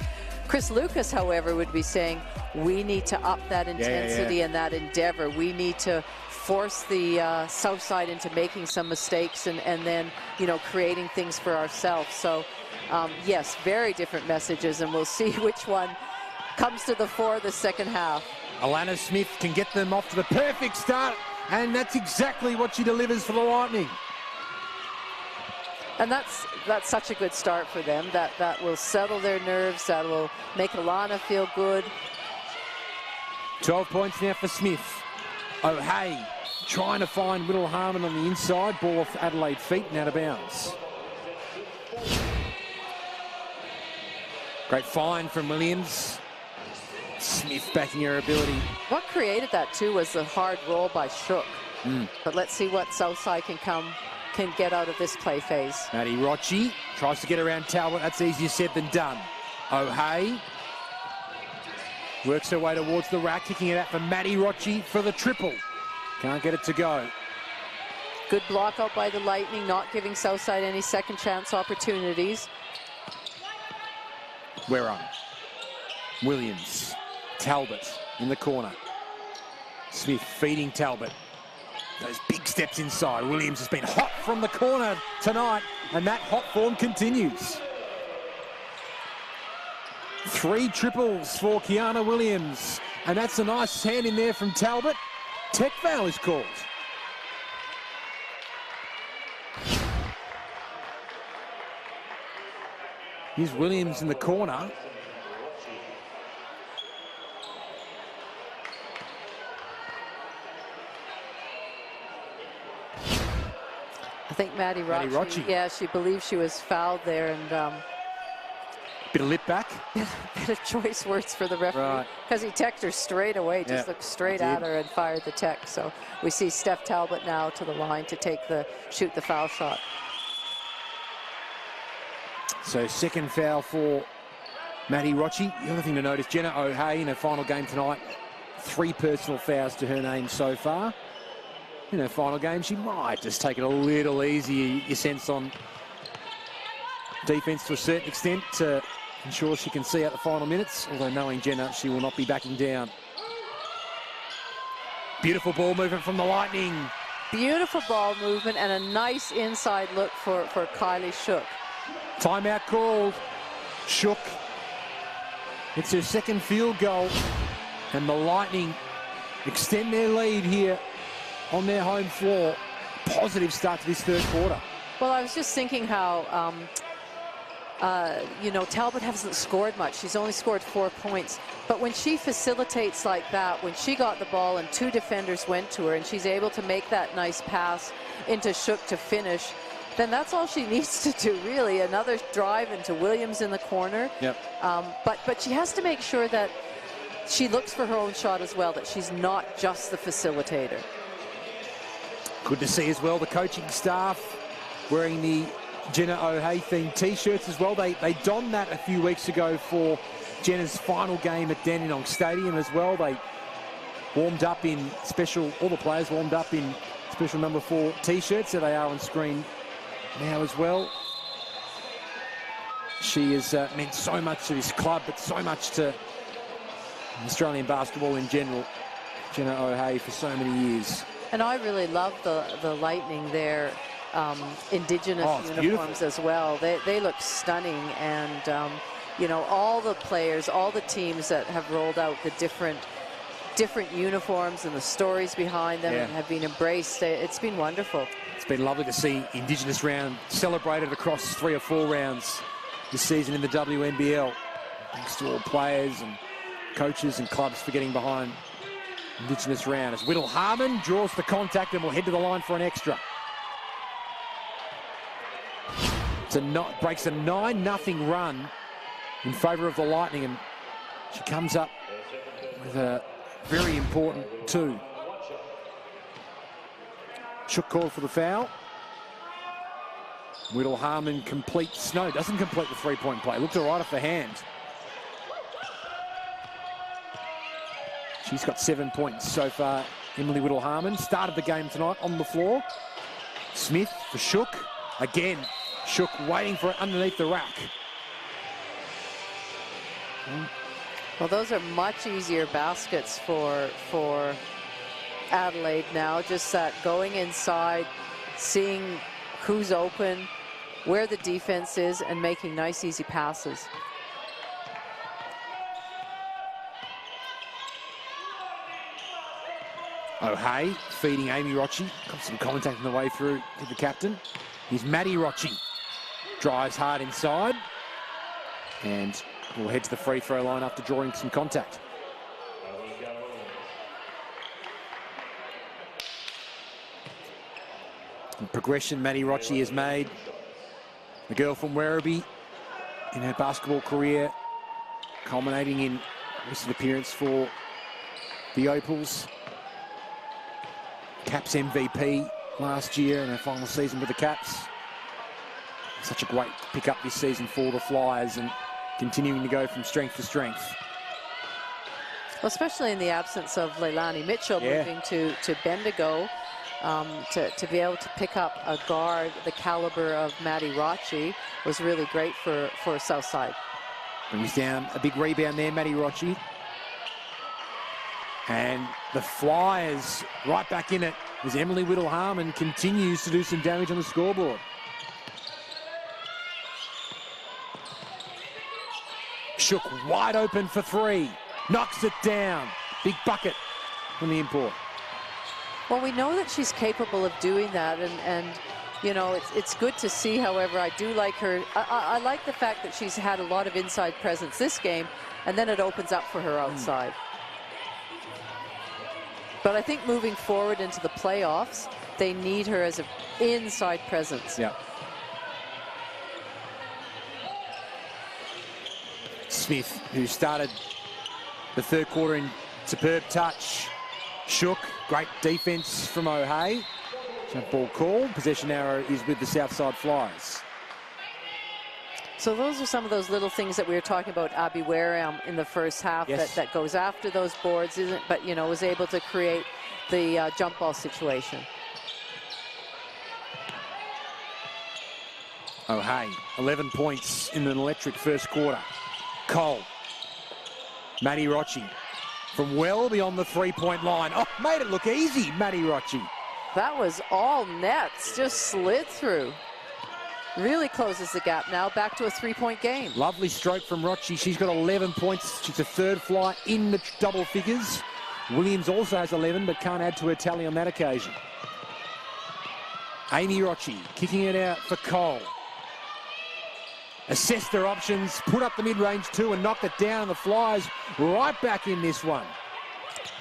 Speaker 3: Chris Lucas, however, would be saying, we need to up that intensity and that endeavor. We need to force the Southside into making some mistakes and then, creating things for ourselves. So, yes, very different messages, and we'll see which one comes to the fore the second half.
Speaker 2: Alana Smith can get them off to the perfect start, and that's exactly what she delivers for the Lightning.
Speaker 3: And that's such a good start for them. That will settle their nerves. That will make Alana feel good.
Speaker 2: 12 points now for Smith. Oh, hey. Trying to find Whittle Harmon on the inside. Ball off Adelaide feet and out of bounds. Great find from Williams. Smith backing her ability.
Speaker 3: What created that too was the hard roll by Shook. But let's see what Southside can get out of this play phase.
Speaker 2: Maddie Rocci tries to get around Talbot. That's easier said than done. Oh, hey. Works her way towards the rack, kicking it out for Maddie Rocci for the triple. Can't get it to go.
Speaker 3: Good block out by the Lightning, not giving Southside any second chance opportunities.
Speaker 2: We're on. Williams. Talbot in the corner. Smith feeding Talbot. Those big steps inside. Williams has been hot from the corner tonight, and that hot form continues. 3 triples for Kiana Williams, and that's a nice hand in there from Talbot. Tech foul is called. Here's Williams in the corner.
Speaker 3: I think Maddie Rocci, yeah, she believes she was fouled there, and
Speaker 2: bit of lip back.
Speaker 3: Bit of choice words for the referee, because he teched her straight away, just looked straight at her and fired the tech. So we see Steph Talbot now to the line to shoot the foul shot.
Speaker 2: So second foul for Maddie Rocci. The other thing to notice, Jenna O'Hay in her final game tonight, 3 personal fouls to her name so far. In her final game, she might just take it a little easier, you sense, on defense to a certain extent to ensure she can see out the final minutes, although knowing Jenna, she will not be backing down. Beautiful ball movement from the Lightning.
Speaker 3: Beautiful ball movement and a nice inside look for Kylie Shook.
Speaker 2: Timeout called. Shook. It's her second field goal, and the Lightning extend their lead here on their home floor. Positive start to this third quarter.
Speaker 3: Well, I was just thinking how Talbot hasn't scored much. She's only scored 4 points. But when she facilitates like that, when she got the ball and 2 defenders went to her and she's able to make that nice pass into Shook to finish, then that's all she needs to do, really. Another drive into Williams in the corner.
Speaker 2: Yep.
Speaker 3: But she has to make sure that she looks for her own shot as well, that she's not just the facilitator.
Speaker 2: Good to see as well the coaching staff wearing the Jenna O'Hay themed t-shirts as well. They donned that a few weeks ago for Jenna's final game at Dandenong Stadium as well. They warmed up in special, all the players warmed up in special number 4 t-shirts, so they are on screen now as well. She has meant so much to this club, but so much to Australian basketball in general. Jenna O'Hay for so many years.
Speaker 3: And I really love the Lightning, their Indigenous uniforms beautiful as well. They look stunning, and you know, all the players, all the teams that have rolled out the different uniforms and the stories behind them and have been embraced. It's been wonderful.
Speaker 2: It's been lovely to see Indigenous round celebrated across 3 or 4 rounds this season in the WNBL. Thanks to all players and coaches and clubs for getting behind Indigenous round. As Whittle Harmon draws the contact and will head to the line for an extra. Breaks a 9-0 run in favour of the Lightning, and she comes up with a very important 2. Shook called for the foul. Whittle Harmon completes, no, doesn't complete the 3-point play. Looked all right off the hand. She's got 7 points so far, Emily Whittle Harmon. Started the game tonight on the floor. Smith for Shook. Again, Shook waiting for it underneath the rack.
Speaker 3: Well, those are much easier baskets for Adelaide now. Just that going inside, seeing who's open, where the defense is, and making nice, easy passes.
Speaker 2: O'Hay feeding Amy Rochi. Got some contact on the way through to the captain. Here's Maddie Rochi. Drives hard inside. And will head to the free throw line after drawing some contact. And progression Maddie Rochi has made. The girl from Werribee in her basketball career, culminating in recent appearance for the Opals. Caps MVP last year in her final season with the Caps. Such a great pickup this season for the Flyers and continuing to go from strength to strength.
Speaker 3: Well, especially in the absence of Leilani Mitchell moving to Bendigo, to be able to pick up a guard the caliber of Maddie Rochi was really great for Southside.
Speaker 2: Brings down a big rebound there, Maddie Rochi. And the Flyers right back in it as Emily Whittle Harmon continues to do some damage on the scoreboard. Shook wide open for 3. Knocks it down. Big bucket from the import.
Speaker 3: Well, we know that she's capable of doing that, and you know, it's good to see. However, I do like her. I like the fact that she's had a lot of inside presence this game, and then it opens up for her outside. But I think moving forward into the playoffs, they need her as an inside presence.
Speaker 2: Yeah. Smith, who started the third quarter in superb touch. Shook, great defense from O'Hay. Jump ball call. Possession arrow is with the Southside Flyers.
Speaker 3: So those are some of those little things that we were talking about Abby Wareham in the first half, that goes after those boards, but you know, was able to create the jump ball situation.
Speaker 2: O'Hay, 11 points in an electric first quarter. Cole. Maddie Rochi from well beyond the 3-point line. Oh, made it look easy, Maddie Rochi.
Speaker 3: That was all nets, just slid through. Really closes the gap now, back to a 3-point game.
Speaker 2: Lovely stroke from Rochi. She's got 11 points. She's a third fly in the double figures. Williams also has 11, but can't add to her tally on that occasion. Amy Rochi kicking it out for Cole. Assessed their options, put up the mid-range 2 and knocked it down. The Flyers right back in this one.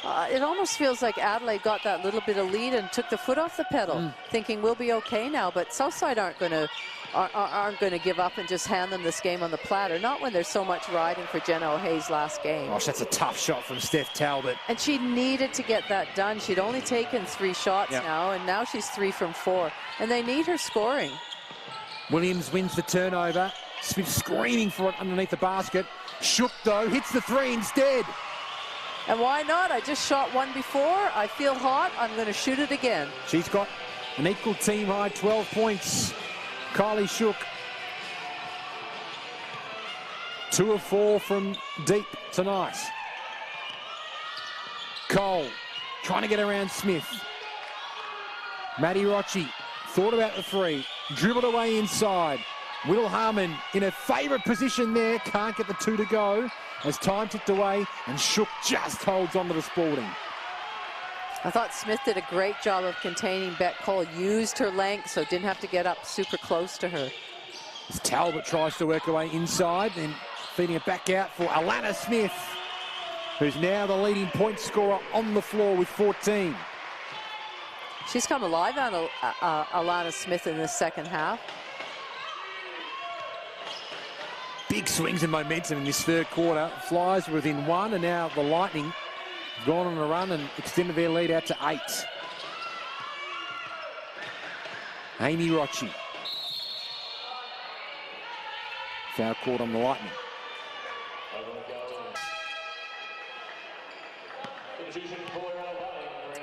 Speaker 3: It almost feels like Adelaide got that little bit of lead and took the foot off the pedal, thinking we'll be okay now. But Southside aren't going to give up and just hand them this game on the platter. Not when there's so much riding for Jenna O'Hay's last game.
Speaker 2: Gosh, that's a tough shot from Steph Talbot.
Speaker 3: And she needed to get that done. She'd only taken 3 shots now, and now she's 3 from 4. And they need her scoring.
Speaker 2: Williams wins the turnover. Smith screaming for it underneath the basket. Shook, though, hits the 3 instead.
Speaker 3: And why not? I just shot 1 before. I feel hot. I'm going to shoot it again.
Speaker 2: She's got an equal team high 12 points. Kylie Shook. 2 of 4 from deep tonight. Cole trying to get around Smith. Maddie Rochi thought about the 3. Dribbled away inside. Whittle Harmon in a favourite position there. Can't get the two to go as time ticked away, and Shook just holds on to the Spalding.
Speaker 3: I thought Smith did a great job of containing Beck Cole, used her length so didn't have to get up super close to her.
Speaker 2: As Talbot tries to work away inside, then feeding it back out for Alana Smith, who's now the leading point scorer on the floor with 14.
Speaker 3: She's come alive on Alana Smith in the second half.
Speaker 2: Big swings and momentum in this third quarter. Flyers within one, and now the Lightning have gone on a run and extended their lead out to 8. Amy Rochi. Foul caught on the Lightning.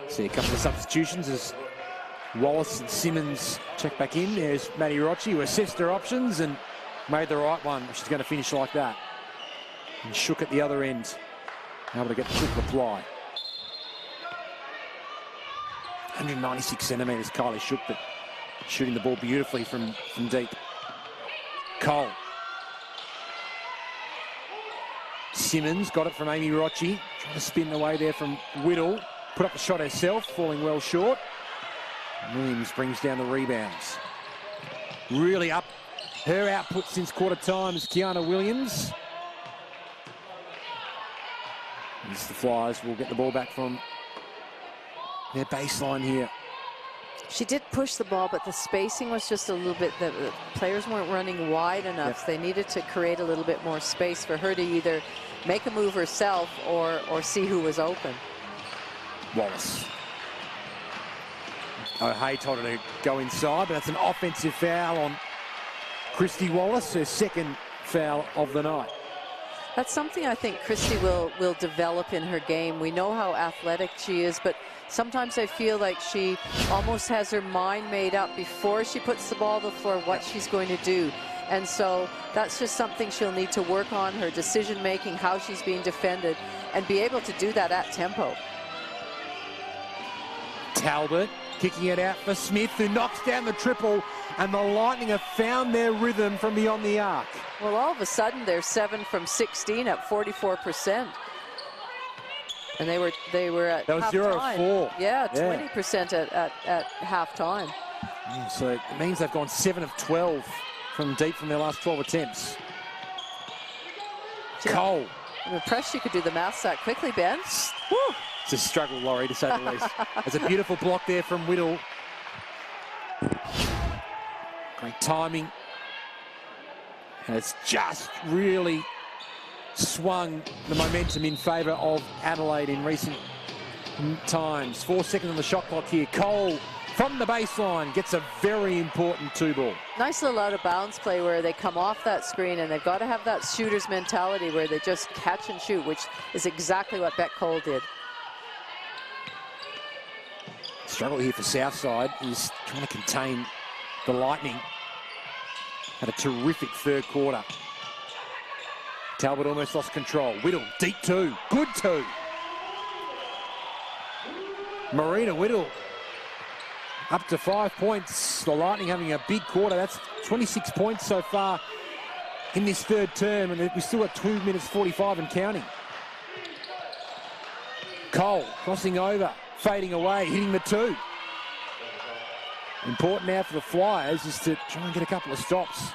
Speaker 2: See a couple of substitutions as Wallace and Simmons check back in. There's Maddie Rochi, who assessed her options and made the right one. She's going to finish like that. And Shook at the other end, able to get the quick reply. 196 centimetres, Kylie Shook, but shooting the ball beautifully from deep. Cole. Simmons got it from Amy Rochi, trying to spin away there from Whittle. Put up the shot herself, falling well short. Williams brings down the rebounds. Really up her output since quarter time is Kiana Williams. As the Flyers will get the ball back from their baseline here.
Speaker 3: She did push the ball, but the spacing was just a little bit, the players weren't running wide enough. Yep. They needed to create a little bit more space for her to either make a move herself or see who was open.
Speaker 2: Wallace. O'Hay told her to go inside, but that's an offensive foul on Christy Wallace, her second foul of the night.
Speaker 3: That's something I think Christy will develop in her game. We know how athletic she is, but sometimes I feel like she almost has her mind made up before she puts the ball on the floor what she's going to do. And so that's just something she'll need to work on, her decision making, how she's being defended, and be able to do that at tempo.
Speaker 2: Talbot kicking it out for Smith, who knocks down the triple, and the Lightning have found their rhythm from beyond the arc.
Speaker 3: Well, all of a sudden they're 7 from 16 at 44%. And they were at
Speaker 2: that was
Speaker 3: halftime.
Speaker 2: 0-4.
Speaker 3: Yeah, 20% at halftime.
Speaker 2: So it means they've gone 7 of 12 from deep from their last 12 attempts. Cole.
Speaker 3: I'm impressed you could do the maths that quickly, Ben. Woo.
Speaker 2: It's a struggle, Laurie, to say the least. There's a beautiful block there from Whittle. Great timing. And it's just really swung the momentum in favour of Adelaide in recent times. 4 seconds on the shot clock here. Cole from the baseline gets a very important 2-ball.
Speaker 3: Nice little out of bounds play where they come off that screen, and they've got to have that shooter's mentality where they just catch and shoot, which is exactly what Beck Cole did.
Speaker 2: Struggle here for Southside is trying to contain the Lightning. Had a terrific third quarter. Talbot almost lost control. Whittle, deep 2, good 2. Marina Whittle up to 5 points. The Lightning having a big quarter. That's 26 points so far in this third term, and we still got 2 minutes 45 and counting. Cole crossing over, fading away, hitting the 2. Important now for the Flyers is to try and get a couple of stops.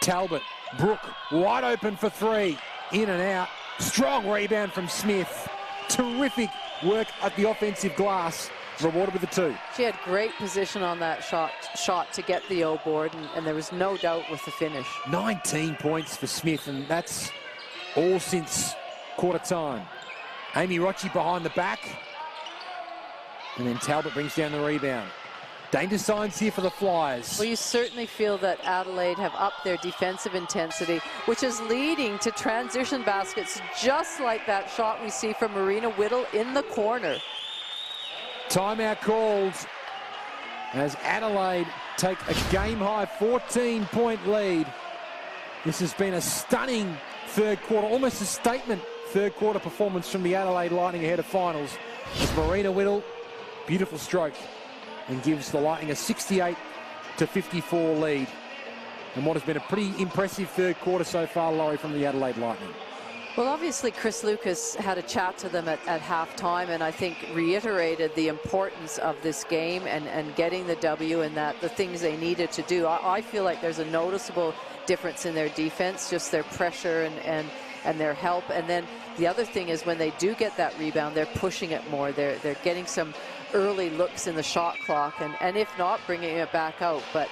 Speaker 2: Talbot, Brooke, wide open for 3. In and out. Strong rebound from Smith. Terrific work at the offensive glass. Rewarded with the 2.
Speaker 3: She had great position on that shot to get the O board, and there was no doubt with the finish.
Speaker 2: 19 points for Smith, and that's all since quarter time. Amy Rochi behind the back. And then Talbot brings down the rebound. Danger signs here for the Flyers.
Speaker 3: Well, you certainly feel that Adelaide have upped their defensive intensity, which is leading to transition baskets, just like that shot we see from Marina Whittle in the corner.
Speaker 2: Timeout called as Adelaide take a game-high 14-point lead. This has been a stunning third quarter, almost a statement third quarter performance from the Adelaide Lightning ahead of finals. As Marina Whittle, beautiful stroke, and gives the Lightning a 68 54 lead. And what has been a pretty impressive third quarter so far, Laurie, from the Adelaide Lightning.
Speaker 3: Well, obviously, Chris Lucas had a chat to them at halftime, and I think reiterated the importance of this game and getting the W, and that the things they needed to do. I feel like there's a noticeable difference in their defense, just their pressure and their help. And then the other thing is when they do get that rebound, they're pushing it more. They're getting some early looks in the shot clock, and if not, bringing it back out. But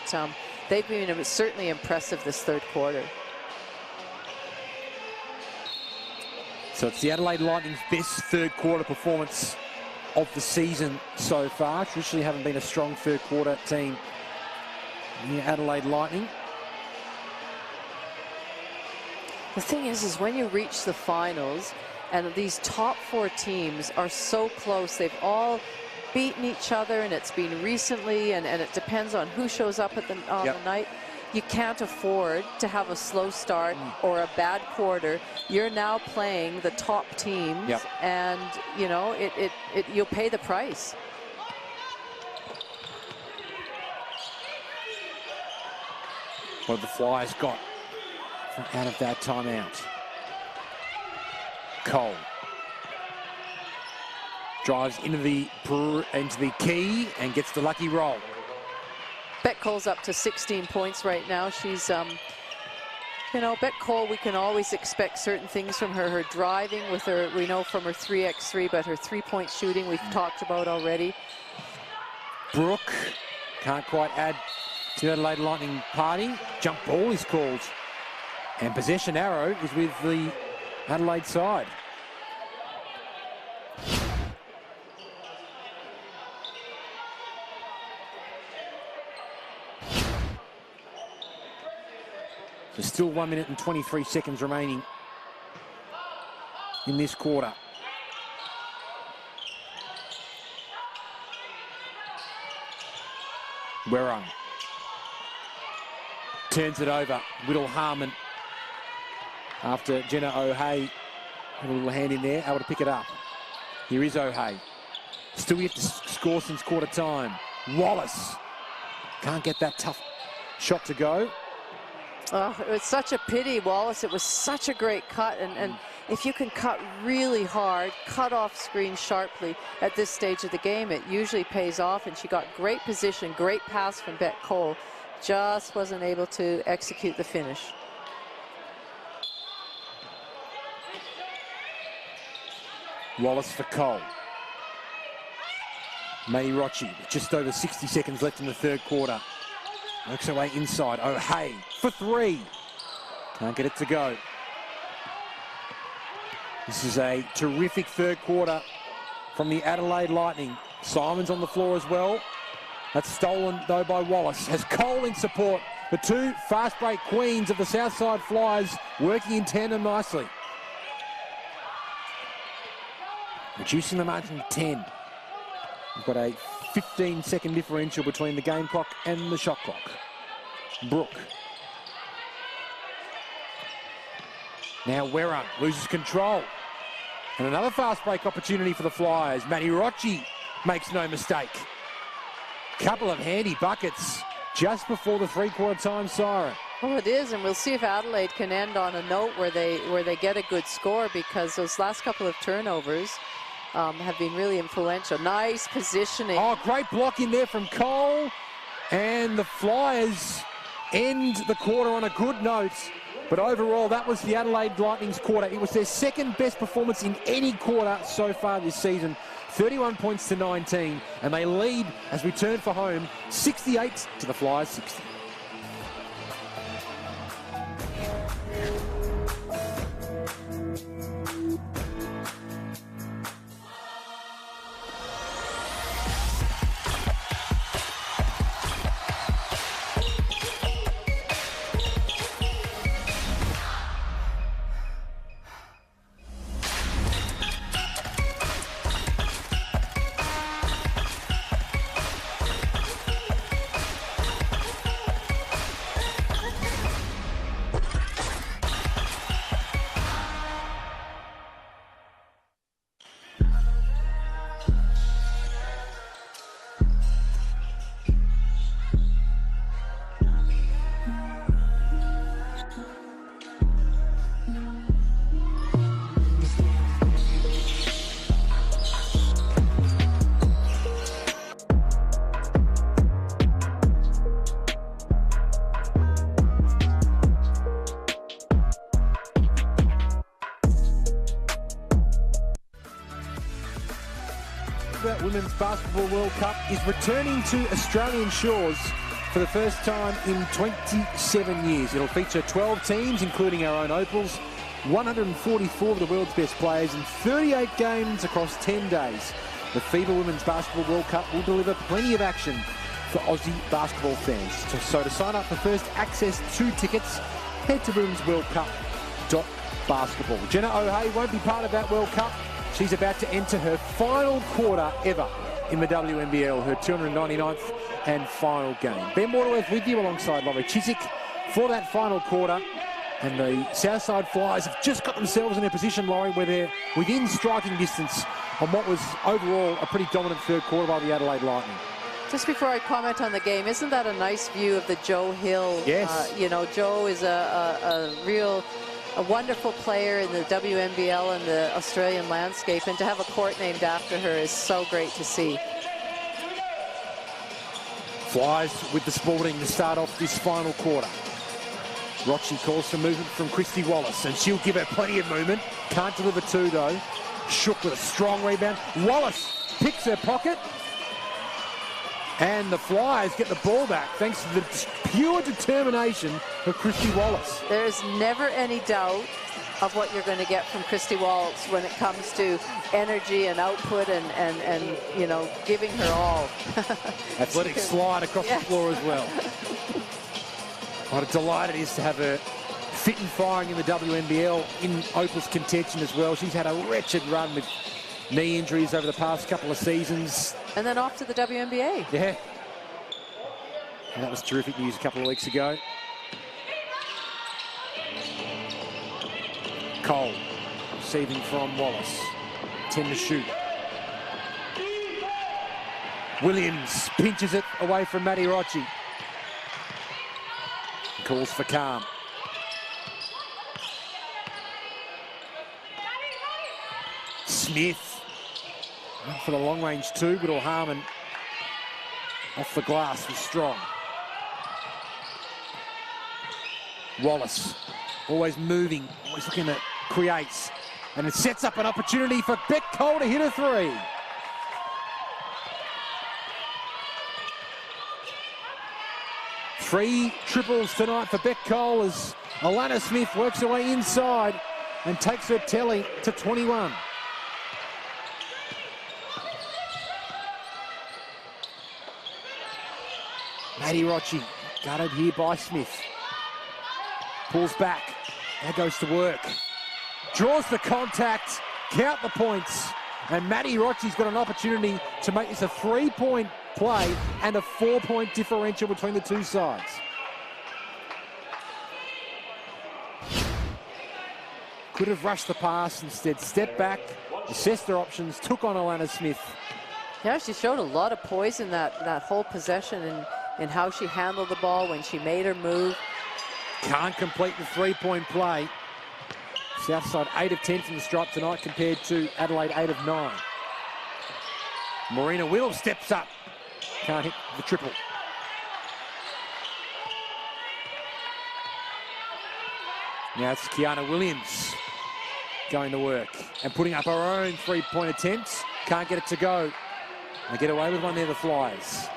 Speaker 3: they've been certainly impressive this third quarter.
Speaker 2: So it's the Adelaide Lightning's best third quarter performance of the season so far. Traditionally haven't been a strong third quarter team, the Adelaide Lightning.
Speaker 3: The thing is when you reach the finals and these top four teams are so close, they've all beaten each other, and it's been recently, and it depends on who shows up at the night. You can't afford to have a slow start or a bad quarter. You're now playing the top teams, and you know you'll pay the price.
Speaker 2: What have the Flyers got from out of that timeout? Cole drives into the key and gets the lucky roll.
Speaker 3: Bet Cole's up to 16 points right now. She's, you know, Bet Cole, we can always expect certain things from her. Her driving with her, we know from her 3x3, but her three-point shooting we've talked about already.
Speaker 2: Brooke can't quite add to the Adelaide Lightning party. Jump ball is called. And possession arrow is with the Adelaide side. There's still 1 minute and 23 seconds remaining in this quarter. Werrung turns it over. Whittle Harmon, after Jenna O'Hay had a little hand in there, able to pick it up. Here is O'Hay. Still yet to score since quarter time. Wallace can't get that tough shot to go.
Speaker 3: Oh, it was such a pity, Wallace. It was such a great cut, and if you can cut really hard, cut off screen sharply at this stage of the game, it usually pays off, and she got great position, great pass from Bet Cole. Just wasn't able to execute the finish.
Speaker 2: Wallace for Cole. Mairocci, just over 60 seconds left in the third quarter. Works her way inside. O'Hay for three. Can't get it to go. This is a terrific third quarter from the Adelaide Lightning. Simon's on the floor as well. That's stolen, though, by Wallace. Has Cole in support. The two fast break queens of the Southside Flyers working in tandem nicely. Reducing the margin to 10. We've got a 15-second differential between the game clock and the shot clock. Brooke. Now Werrung loses control. And another fast break opportunity for the Flyers. Mairocci makes no mistake. Couple of handy buckets just before the three-quarter time siren.
Speaker 3: Well, it is, and we'll see if Adelaide can end on a note where they get a good score, because those last couple of turnovers have been really influential. Nice positioning.
Speaker 2: Oh, great block in there from Cole. And the Flyers end the quarter on a good note. But overall, that was the Adelaide Lightning's quarter. It was their second best performance in any quarter so far this season. 31 points to 19. And they lead as we turn for home, 68 to the Flyers 60. FIBA Women's Basketball World Cup is returning to Australian shores for the first time in 27 years. It'll feature 12 teams, including our own Opals, 144 of the world's best players, and 38 games across 10 days. The FIBA Women's Basketball World Cup will deliver plenty of action for Aussie basketball fans. So to sign up for first access to tickets, head to womensworldcup.basketball. Jenna O'Hay won't be part of that World Cup. She's about to enter her final quarter ever in the WNBL, her 299th and final game. Ben Waterworth with you alongside Laurie Chiswick for that final quarter. And the Southside Flyers have just got themselves in a position, Laurie, where they're within striking distance on what was overall a pretty dominant third quarter by the Adelaide Lightning.
Speaker 3: Just before I comment on the game, isn't that a nice view of the Joe Hill?
Speaker 2: Yes.
Speaker 3: You know, Joe is a wonderful player in the WNBL and the Australian landscape, and to have a court named after her is so great to see.
Speaker 2: Flyers with the Sporting to start off this final quarter. Rochi calls for movement from Christy Wallace, and she'll give her plenty of movement. Can't deliver two, though. Shook with a strong rebound. Wallace picks her pocket. And the Flyers get the ball back thanks to the pure determination of Christy Wallace.
Speaker 3: There is never any doubt of what you're going to get from Christy Wallace when it comes to energy and output and you know, giving her all.
Speaker 2: Athletic slide across the floor as well. What a delight it is to have her fit and firing in the WNBL, in Opal's contention as well. She's had a wretched run with knee injuries over the past couple of seasons.
Speaker 3: And then off to the WNBA.
Speaker 2: Yeah. And that was terrific news a couple of weeks ago. Cole receiving from Wallace. 10 to shoot. Williams pinches it away from Maddie Rochi. Calls for calm. Smith for the long range two. Whittle Harmon off the glass was strong. Wallace always moving, always looking to create, and it sets up an opportunity for Beck Cole to hit a three. Three triples tonight for Beck Cole as Alana Smith works her way inside and takes her tally to 21. Maddie Rochi guarded here by Smith. Pulls back. Now goes to work. Draws the contact. Count the points. And Maddie Rochi's got an opportunity to make this a three-point play and a 4-point differential between the two sides. Could have rushed the pass, instead stepped back, assessed their options, took on Alana Smith.
Speaker 3: Yeah, she showed a lot of poise in that whole possession and how she handled the ball when she made her move.
Speaker 2: Can't complete the three-point play. Southside 8 of 10 from the stripe tonight compared to Adelaide 8 of 9. Marina Whittle steps up. Can't hit the triple. Now it's Kiana Williams going to work and putting up her own three-point attempts. Can't get it to go. They get away with one there, the Flyers.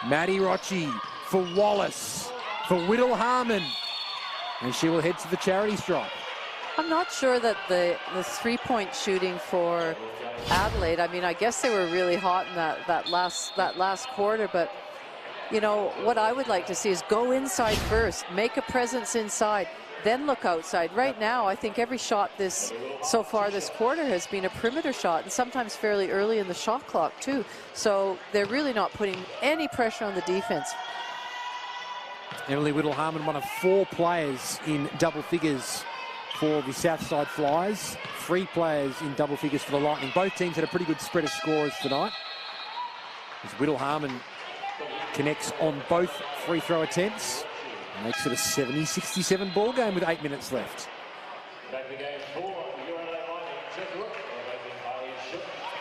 Speaker 2: Maddie Rochi for Wallace, for Whittle Harmon. And she will head to the charity stripe.
Speaker 3: I'm not sure that the three-point shooting for Adelaide, I mean, I guess they were really hot in that last quarter, but you know, what I would like to see is go inside first, make a presence inside, then look outside. Right now, I think every shot so far this quarter has been a perimeter shot, and sometimes fairly early in the shot clock too. So they're really not putting any pressure on the defense.
Speaker 2: Emily Whittle Harmon, one of 4 players in double figures for the Southside Flyers. 3 players in double figures for the Lightning. Both teams had a pretty good spread of scorers tonight. As Whittle Harmon connects on both free throw attempts. Makes it a 70-67 ball game with 8 minutes left.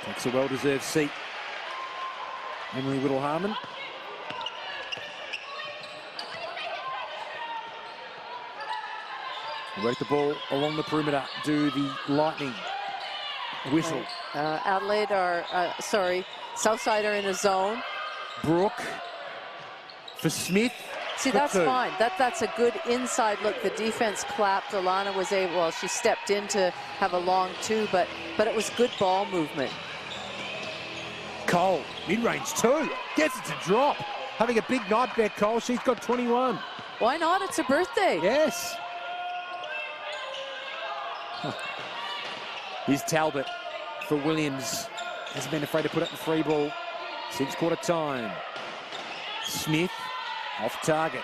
Speaker 2: Takes a well-deserved seat. Emily Whittle Harmon. Work the ball along the perimeter, do the Lightning. Whistle.
Speaker 3: Adelaide are, Southside are in a zone.
Speaker 2: Brooke for Smith.
Speaker 3: See, that's fine. That's a good inside look. The defense clapped. Alana was able, well, she stepped in to have a long two, but it was good ball movement.
Speaker 2: Cole, mid-range two. Gets it to drop. Having a big night there, Cole. She's got 21.
Speaker 3: Why not? It's her birthday.
Speaker 2: Yes. Here's Talbot for Williams. Hasn't been afraid to put up the free ball since quarter time. Smith off target.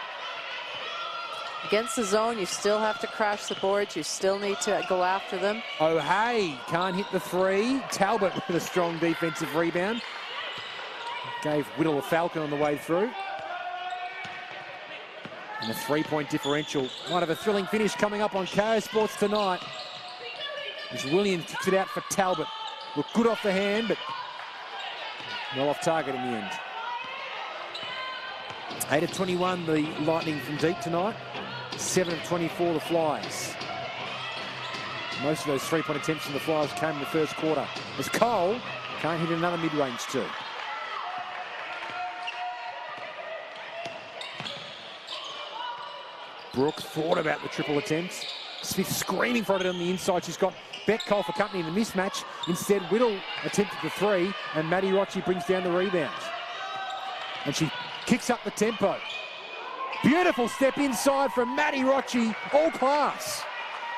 Speaker 3: Against the zone, you still have to crash the boards. You still need to go after them.
Speaker 2: O'Hay can't hit the three. Talbot with a strong defensive rebound. Gave Whittle a falcon on the way through. And a three-point differential. Might have a thrilling finish coming up on KO Sports tonight. As Williams kicks it out for Talbot. Looked good off the hand, but well off target in the end. 8 of 21, the Lightning from deep tonight. 7 of 24, the Flyers. Most of those three-point attempts from the Flyers came in the first quarter. As Cole can't hit another mid-range two. Brooke thought about the triple attempt. Smith screaming for it on the inside. She's got Beck Cole for company in the mismatch. Instead, Whittle attempted the three, and Maddie Rocci brings down the rebound. And she kicks up the tempo. Beautiful step inside from Maddie Rocci, all class.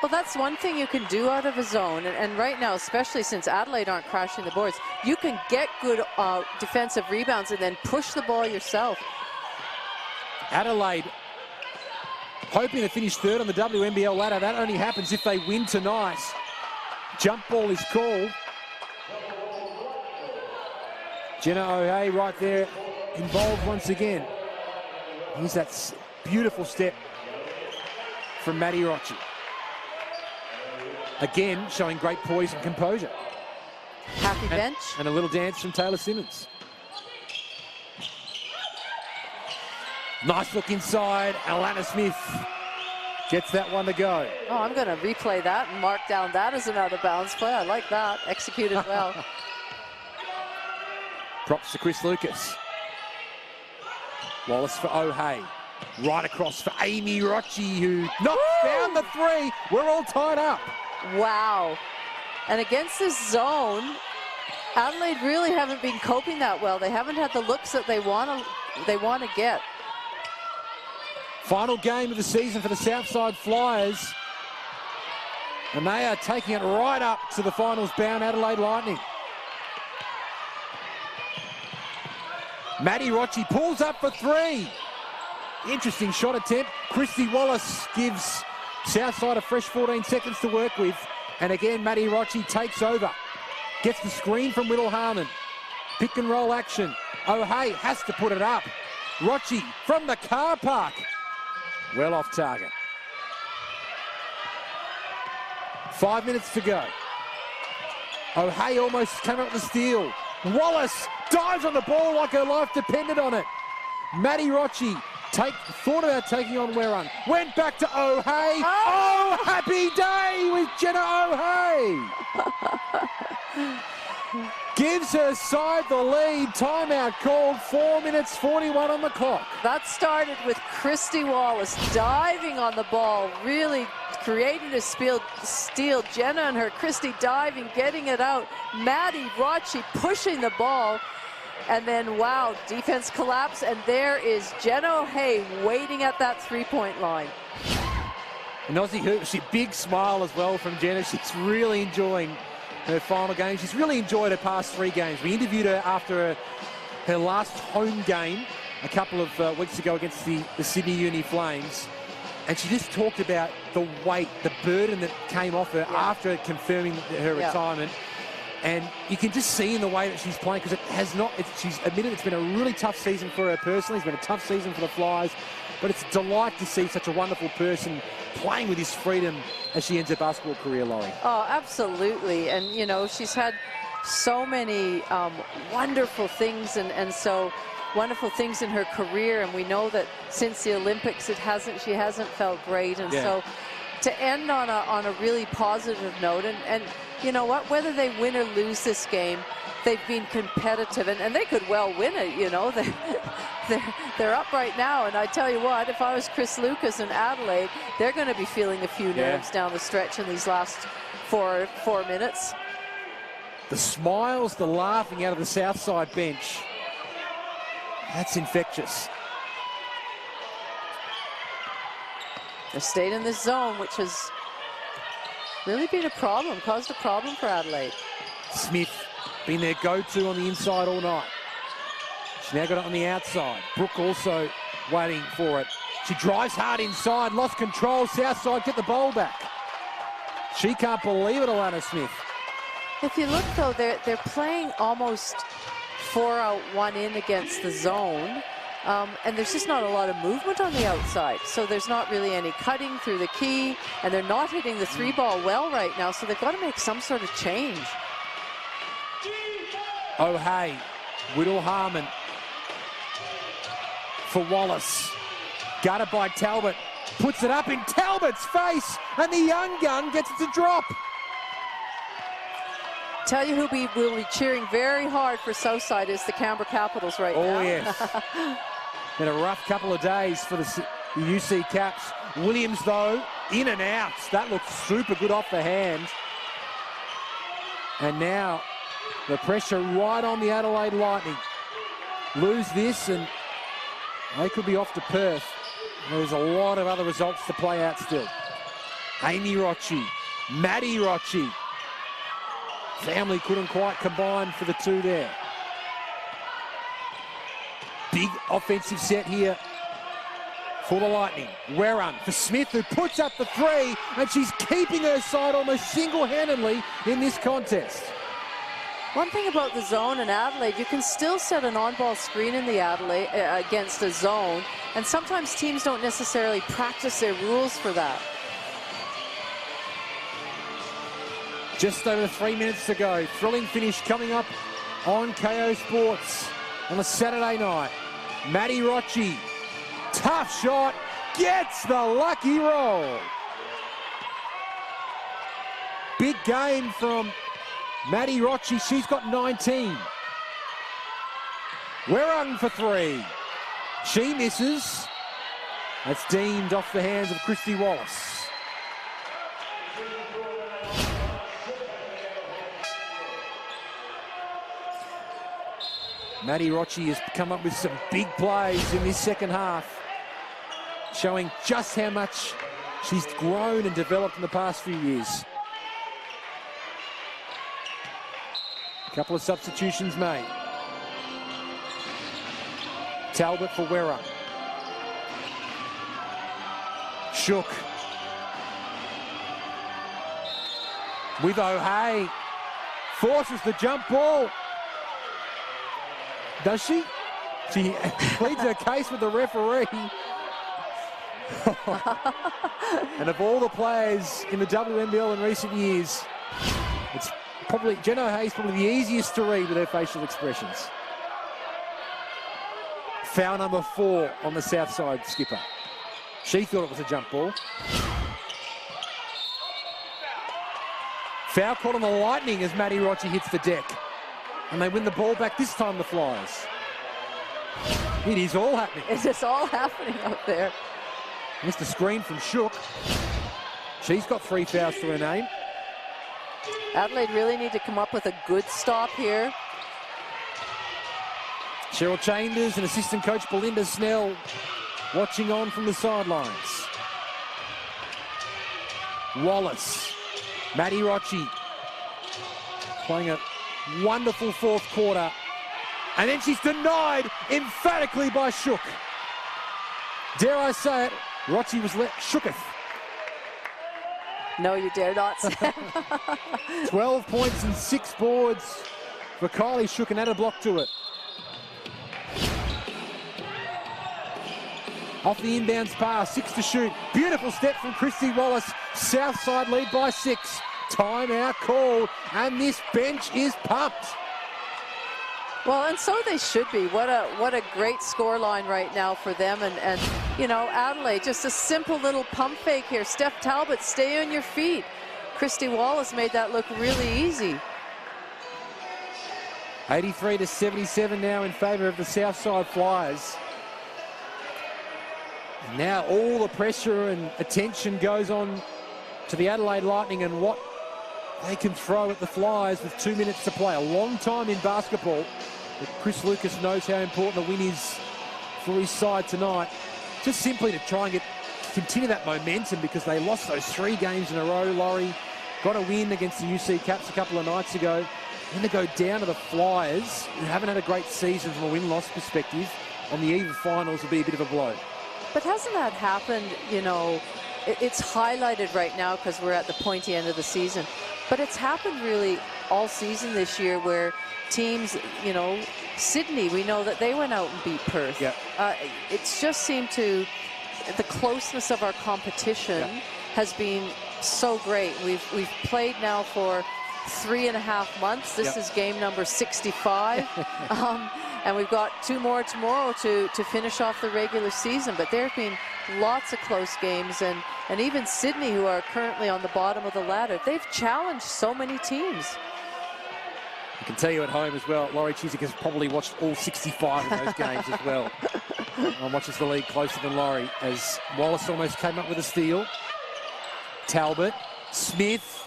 Speaker 3: Well, that's one thing you can do out of a zone, and right now, especially since Adelaide aren't crashing the boards, you can get good defensive rebounds and then push the ball yourself.
Speaker 2: Adelaide hoping to finish third on the WNBL ladder. That only happens if they win tonight. Jump ball is called. Jenna O'Hay right there, involved once again. Here's that beautiful step from Maddie Rocci. Again, showing great poise and composure.
Speaker 3: Happy bench.
Speaker 2: And a little dance from Taylor Simmons. Nice look inside. Alana Smith gets that one to go.
Speaker 3: Oh, I'm going to replay that and mark down that as an out-of-bounds play. I like that. Executed well.
Speaker 2: Props to Chris Lucas. Wallace for O'Hay. Right across for Amy Rocci, who knocks down the three. We're all tied up.
Speaker 3: Wow. And against this zone, Adelaide really haven't been coping that well. They haven't had the looks that they want to get.
Speaker 2: Final game of the season for the Southside Flyers. And they are taking it right up to the finals-bound Adelaide Lightning. Maddie Rocci pulls up for three. Interesting shot attempt. Christy Wallace gives Southside a fresh 14 seconds to work with. And again, Maddie Rocci takes over. Gets the screen from Whittle Harmon. Pick and roll action. O'Hay has to put it up. Rocci from the car park. Well off target. 5 minutes to go. O'Hay almost came up with the steal. Wallace dives on the ball like her life depended on it. Maddie Rocci thought about taking on Werrun. Went back to O'Hay. Oh, happy day with Jenna O'Hay. Gives her side the lead. Timeout called. 4 minutes 41 on the clock.
Speaker 3: That started with Christy Wallace diving on the ball, really creating a steal. Jenna and her Christy diving, getting it out. Maddie Rocci pushing the ball. And then, wow, defense collapse. And there is Jenna O'Hay waiting at that three-point line.
Speaker 2: And Aussie, big smile as well from Jenna. She's really enjoying her final game. She's really enjoyed her past three games. We interviewed her after her last home game a couple of weeks ago against the Sydney Uni Flames. And she just talked about the weight, the burden that came off her after confirming her retirement. And you can just see in the way that she's playing, because she's admitted it's been a really tough season for her personally. It's been a tough season for the Flyers. But it's a delight to see such a wonderful person playing with this freedom as she ends her basketball career, Laurie.
Speaker 3: Oh, absolutely. And, you know, she's had so many wonderful things and so wonderful things in her career. And we know that since the Olympics, she hasn't felt great. And so to end on a really positive note. And you know what? Whether they win or lose this game, they've been competitive, and they could well win it. You know, they're up right now. And I tell you what, if I was Chris Lucas in Adelaide, they're going to be feeling a few nerves down the stretch in these last four minutes.
Speaker 2: The smiles, the laughing out of the Southside bench. That's infectious.
Speaker 3: They've stayed in this zone, which has really been a problem, caused a problem for Adelaide.
Speaker 2: Smith been their go-to on the inside all night. She's now got it on the outside. Brooke also waiting for it. She drives hard inside, lost control. Southside get the ball back. She can't believe it, Alana Smith.
Speaker 3: If you look, though, they're playing almost 4 out, 1 in against the zone. And there's just not a lot of movement on the outside. So there's not really any cutting through the key. And they're not hitting the 3-ball well right now. So they've got to make some sort of change.
Speaker 2: Oh, hey. Whittle Harmon for Wallace. Gutted by Talbot. Puts it up in Talbot's face. And the young gun gets it to drop.
Speaker 3: Tell you who will be cheering very hard for Southside is the Canberra Capitals right now.
Speaker 2: Oh, yes. Been a rough couple of days for the UC Caps. Williams, though, in and out. That looks super good off the hand. And now the pressure right on the Adelaide Lightning. Lose this and they could be off to Perth. There's a lot of other results to play out still. Amy Rocci, Maddie Rocci. Family couldn't quite combine for the two there. Big offensive set here for the Lightning. Werrung for Smith, who puts up the 3, and she's keeping her side almost single-handedly in this contest.
Speaker 3: One thing about the zone in Adelaide, you can still set an on-ball screen in the Adelaide against a zone, and sometimes teams don't necessarily practice their rules for that.
Speaker 2: Just over 3 minutes to go. Thrilling finish coming up on KO Sports on a Saturday night. Maddie Rocci, tough shot, gets the lucky roll. Big game from Maddie Rocci. She's got 19. Werrung for 3. She misses. That's deemed off the hands of Christy Wallace. Maddie Rocci has come up with some big plays in this second half, showing just how much she's grown and developed in the past few years. A couple of substitutions made. Talbot for Werrung. Shook. With O'Hay. Forces the jump ball. Does she? She pleads her case with the referee. And of all the players in the WNBL in recent years, it's probably, Jen O'Hay's probably the easiest to read with her facial expressions. Foul number 4 on the Southside skipper. She thought it was a jump ball. Foul caught on the Lightning as Maddie Rocci hits the deck. And they win the ball back, this time the Flyers. It is all happening.
Speaker 3: It is all happening out there.
Speaker 2: Missed a screen from Shook. She's got 3 fouls to her name.
Speaker 3: Adelaide really need to come up with a good stop here.
Speaker 2: Cheryl Chambers and assistant coach Belinda Snell watching on from the sidelines. Wallace. Maddie Rocci playing a wonderful fourth quarter. And then she's denied emphatically by Shook. Dare I say it, Rocci was shooketh.
Speaker 3: No, you dare not say.
Speaker 2: 12 points and 6 boards for Kylie Shook and add a block to it. Off the inbounds pass, 6 to shoot. Beautiful step from Christy Wallace. Southside lead by 6. Timeout called, and this bench is pumped.
Speaker 3: Well, and so they should be. What a great scoreline right now for them. And you know, Adelaide, just a simple little pump fake here. Steph Talbot, stay on your feet. Christy Wallace made that look really easy.
Speaker 2: 83-77 now in favour of the Southside Flyers. And now all the pressure and attention goes on to the Adelaide Lightning and what they can throw at the Flyers with 2 minutes to play. A long time in basketball. But Chris Lucas knows how important a win is for his side tonight. Just simply to try and continue that momentum, because they lost those 3 games in a row. Laurie got a win against the UC Caps a couple of nights ago. Then to go down to the Flyers, who haven't had a great season from a win-loss perspective, on the eve of finals will be a bit of a blow.
Speaker 3: But hasn't that happened, you know, it's highlighted right now because we're at the pointy end of the season. But it's happened really all season this year where teams, you know, Sydney, we know that they went out and beat Perth.
Speaker 2: Yep.
Speaker 3: It's just seemed to, the closeness of our competition has been so great. We've played now for 3.5 months. This is game number 65. And we've got 2 more tomorrow to finish off the regular season. But there have been lots of close games. And even Sydney, who are currently on the bottom of the ladder, they've challenged so many teams.
Speaker 2: I can tell you at home as well, Laurie Chiswick has probably watched all 65 of those games as well. And watches the league closer than Laurie, as Wallace almost came up with a steal. Talbot, Smith,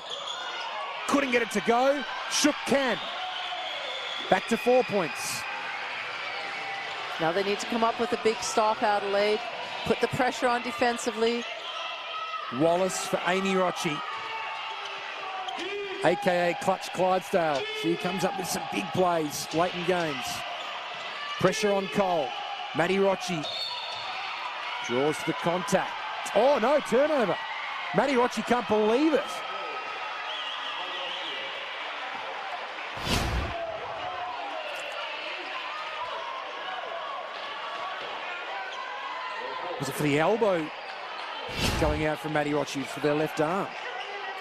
Speaker 2: couldn't get it to go. Shook can. Back to 4 points.
Speaker 3: Now they need to come up with a big stop, Adelaide. Put the pressure on defensively.
Speaker 2: Wallace for Amy Rochi, a.k.a. Clutch Clydesdale. She comes up with some big plays late in games. Pressure on Cole. Maddie Rochi draws the contact. Oh, no, turnover. Maddie Rochi can't believe it. Was it for the elbow going out from Maddie Rochi for their left arm?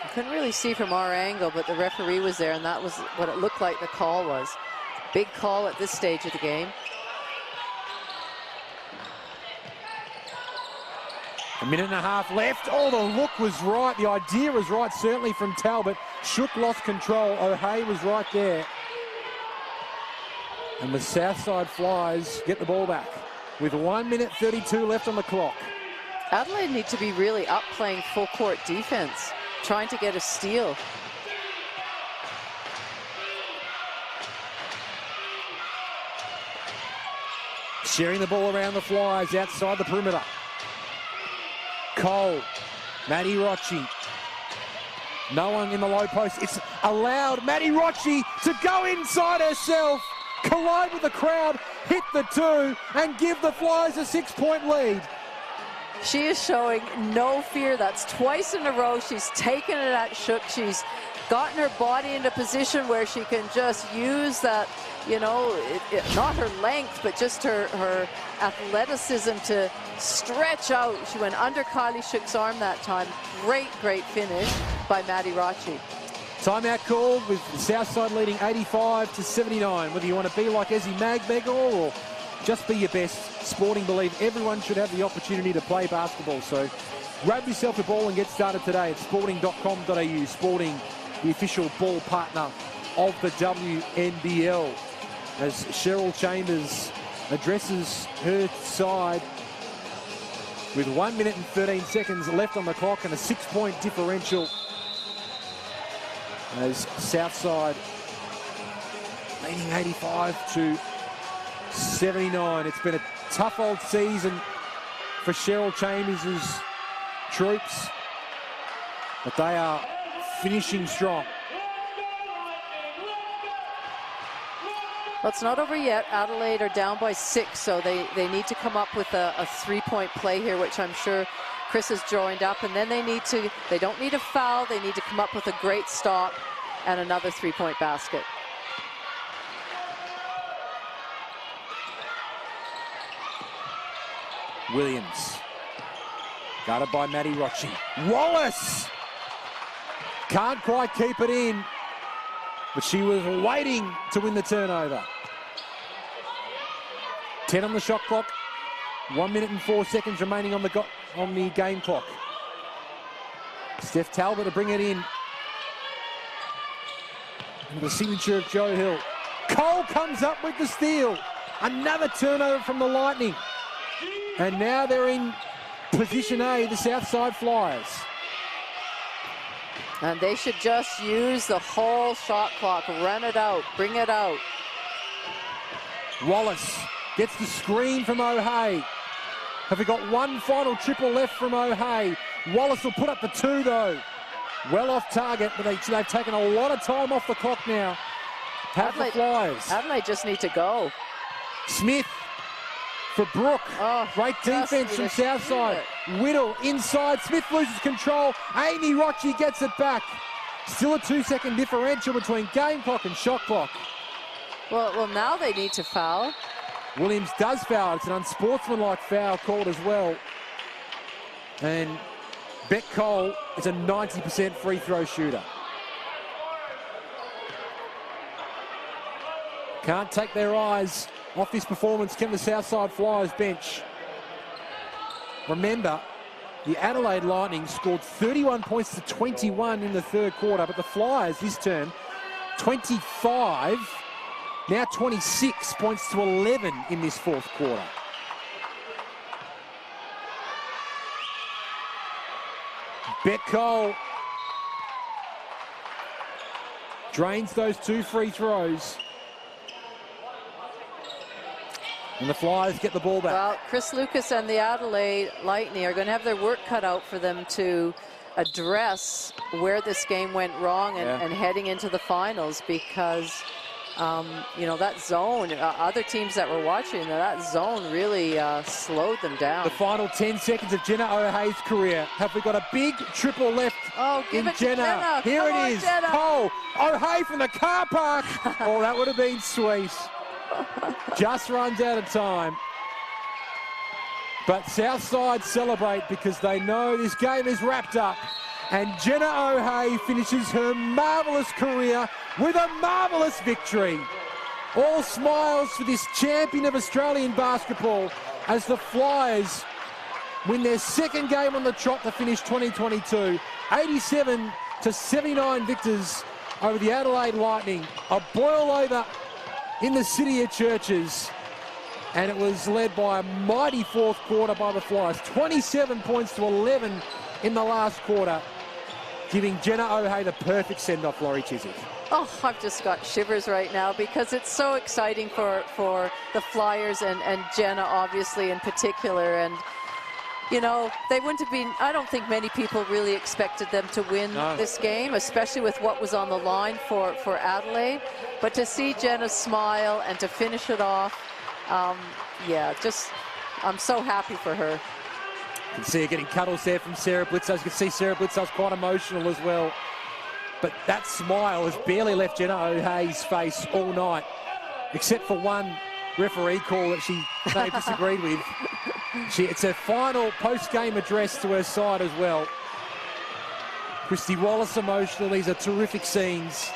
Speaker 3: I couldn't really see from our angle, but the referee was there, and that was what it looked like the call was. Big call at this stage of the game.
Speaker 2: A minute and a half left. Oh, the look was right. The idea was right, certainly from Talbot. Shook lost control. O'Hay was right there. And the Southside Flyers get the ball back with 1 minute 32 left on the clock.
Speaker 3: Adelaide need to be really up playing full court defense, trying to get a steal.
Speaker 2: Sharing the ball around the Flyers outside the perimeter. Cole, Maddie Rochi. No one in the low post. It's allowed Maddie Rochi to go inside herself, collide with the crowd, hit the 2, and give the Flyers a 6-point lead.
Speaker 3: She is showing no fear. That's twice in a row. She's taken it at Shook. She's gotten her body into position where she can just use that, you know, not her length, but just her athleticism to stretch out. She went under Kylie Shook's arm that time. Great, great finish by Maddie Rochi.
Speaker 2: Timeout called with Southside leading 85-79. Whether you want to be like Ezzy Magbegor or just be your best, Sporting believe everyone should have the opportunity to play basketball. So grab yourself a ball and get started today at sporting.com.au. Sporting, the official ball partner of the WNBL. As Cheryl Chambers addresses her side with 1 minute and 13 seconds left on the clock and a 6-point differential. As Southside leading 85-79. It's been a tough old season for Cheryl Chambers' troops, but they are finishing strong.
Speaker 3: Well, it's not over yet. Adelaide are down by 6, so they need to come up with a 3-point play here, which I'm sure Chris has joined up. And then they don't need a foul. They need to come up with a great stop and another 3-point basket.
Speaker 2: Williams, guarded by Maddie Rochi. Wallace can't quite keep it in, but she was waiting to win the turnover. 10 on the shot clock. 1 minute and 4 seconds remaining on the game clock. Steph Talbot to bring it in. And the signature of Joe Hill. Cole comes up with the steal. Another turnover from the Lightning. And now they're in position A, the Southside Flyers.
Speaker 3: And they should just use the whole shot clock, run it out, bring it out.
Speaker 2: Wallace gets the screen from O'Hay. Have we got one final triple left from O'Hay? Wallace will put up the 2 though. Well off target, but they've taken a lot of time off the clock now. Have the Flyers.
Speaker 3: Adelaide just need to go.
Speaker 2: Smith for Brooke.
Speaker 3: Oh,
Speaker 2: great defense from Southside. Whittle inside. Smith loses control. Amy Rochi gets it back. Still a 2-second differential between game clock and shot clock.
Speaker 3: Well, now they need to foul.
Speaker 2: Williams does foul. It's an unsportsmanlike foul called as well. And Beck Cole is a 90% free throw shooter. Can't take their eyes off this performance, can the Southside Flyers bench. Remember, the Adelaide Lightning scored 31 points to 21 in the third quarter, but the Flyers this term, 25, now 26 points to 11 in this fourth quarter. Beck Cole drains those 2 free throws. And the Flyers get the ball back.
Speaker 3: Well, Chris Lucas and the Adelaide Lightning are going to have their work cut out for them to address where this game went wrong and heading into the finals, because, you know, that zone, other teams that were watching, that zone really slowed them down.
Speaker 2: The final 10 seconds of Jenna O'Hay's career. Have we got a big triple left
Speaker 3: give
Speaker 2: in
Speaker 3: it to Jenna?
Speaker 2: Here
Speaker 3: Come
Speaker 2: it
Speaker 3: on,
Speaker 2: is.
Speaker 3: Jenna.
Speaker 2: Cole, O'Hay from the car park. Oh, that would have been sweet. Just runs out of time. But Southside celebrate because they know this game is wrapped up. And Jenna O'Hay finishes her marvellous career with a marvellous victory. All smiles for this champion of Australian basketball as the Flyers win their second game on the trot to finish 2022. 87-79 victors over the Adelaide Lightning. A boil over in the city of churches, and it was led by a mighty fourth quarter by the Flyers. 27 points to 11 in the last quarter, giving Jenna O'Hay the perfect send-off, Laurie Chiswick.
Speaker 3: Oh, I've just got shivers right now because it's so exciting for the Flyers and Jenna, obviously, in particular. And, you know, they wouldn't have been, I don't think many people really expected them to win this game, especially with what was on the line for Adelaide. But to see Jenna smile and to finish it off, yeah, just, I'm so happy for her.
Speaker 2: You can see her getting cuddles there from Sarah Blitzos. You can see Sarah Blitzos quite emotional as well. But that smile has barely left Jenna O'Hay's face all night, except for one referee call that she may have disagreed with. It's her final post-game address to her side as well. Christy Wallace emotional. These are terrific scenes.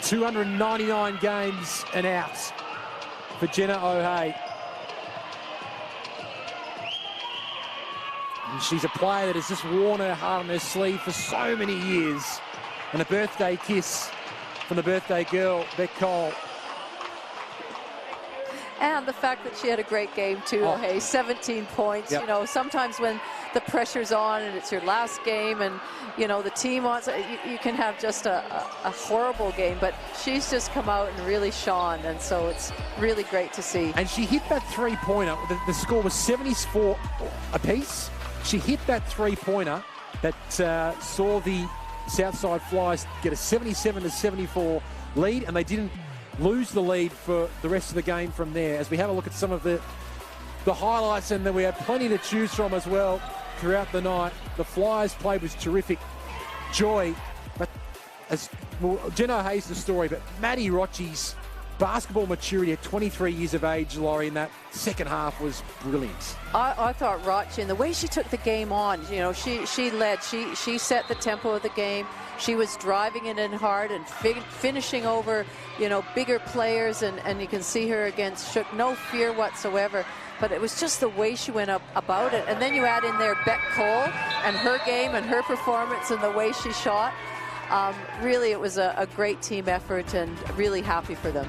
Speaker 2: $299 games and out for Jenna O'Hay. And she's a player that has just worn her heart on her sleeve for so many years. And a birthday kiss from the birthday girl, Beck Cole.
Speaker 3: And the fact that she had a great game too, O'Hay, 17 points.
Speaker 2: Yep.
Speaker 3: You know, sometimes when the pressure's on and it's your last game and, you know, the team wants, you can have just a horrible game, but she's just come out and really shone, and so it's really great to see.
Speaker 2: And she hit that three-pointer. The score was 74 apiece. She hit that three-pointer that saw the Southside Flyers get a 77-74 lead, and they didn't lose the lead for the rest of the game from there. As we have a look at some of the highlights, and then we have plenty to choose from as well throughout the night. The Flyers play was terrific. Joy, but as well, Jenna O'Hay's the story, but Maddie Rochi's basketball maturity at 23 years of age, Laurie, in that second half was brilliant.
Speaker 3: I thought Rochi, and the way she took the game on, you know, she led, she set the tempo of the game. She was driving it in hard and finishing over, you know, bigger players, and you can see her against Shook, no fear whatsoever. But it was just the way she went about it. And then you add in there Beck Cole and her game and her performance and the way she shot. Really, it was a great team effort, and really happy for them.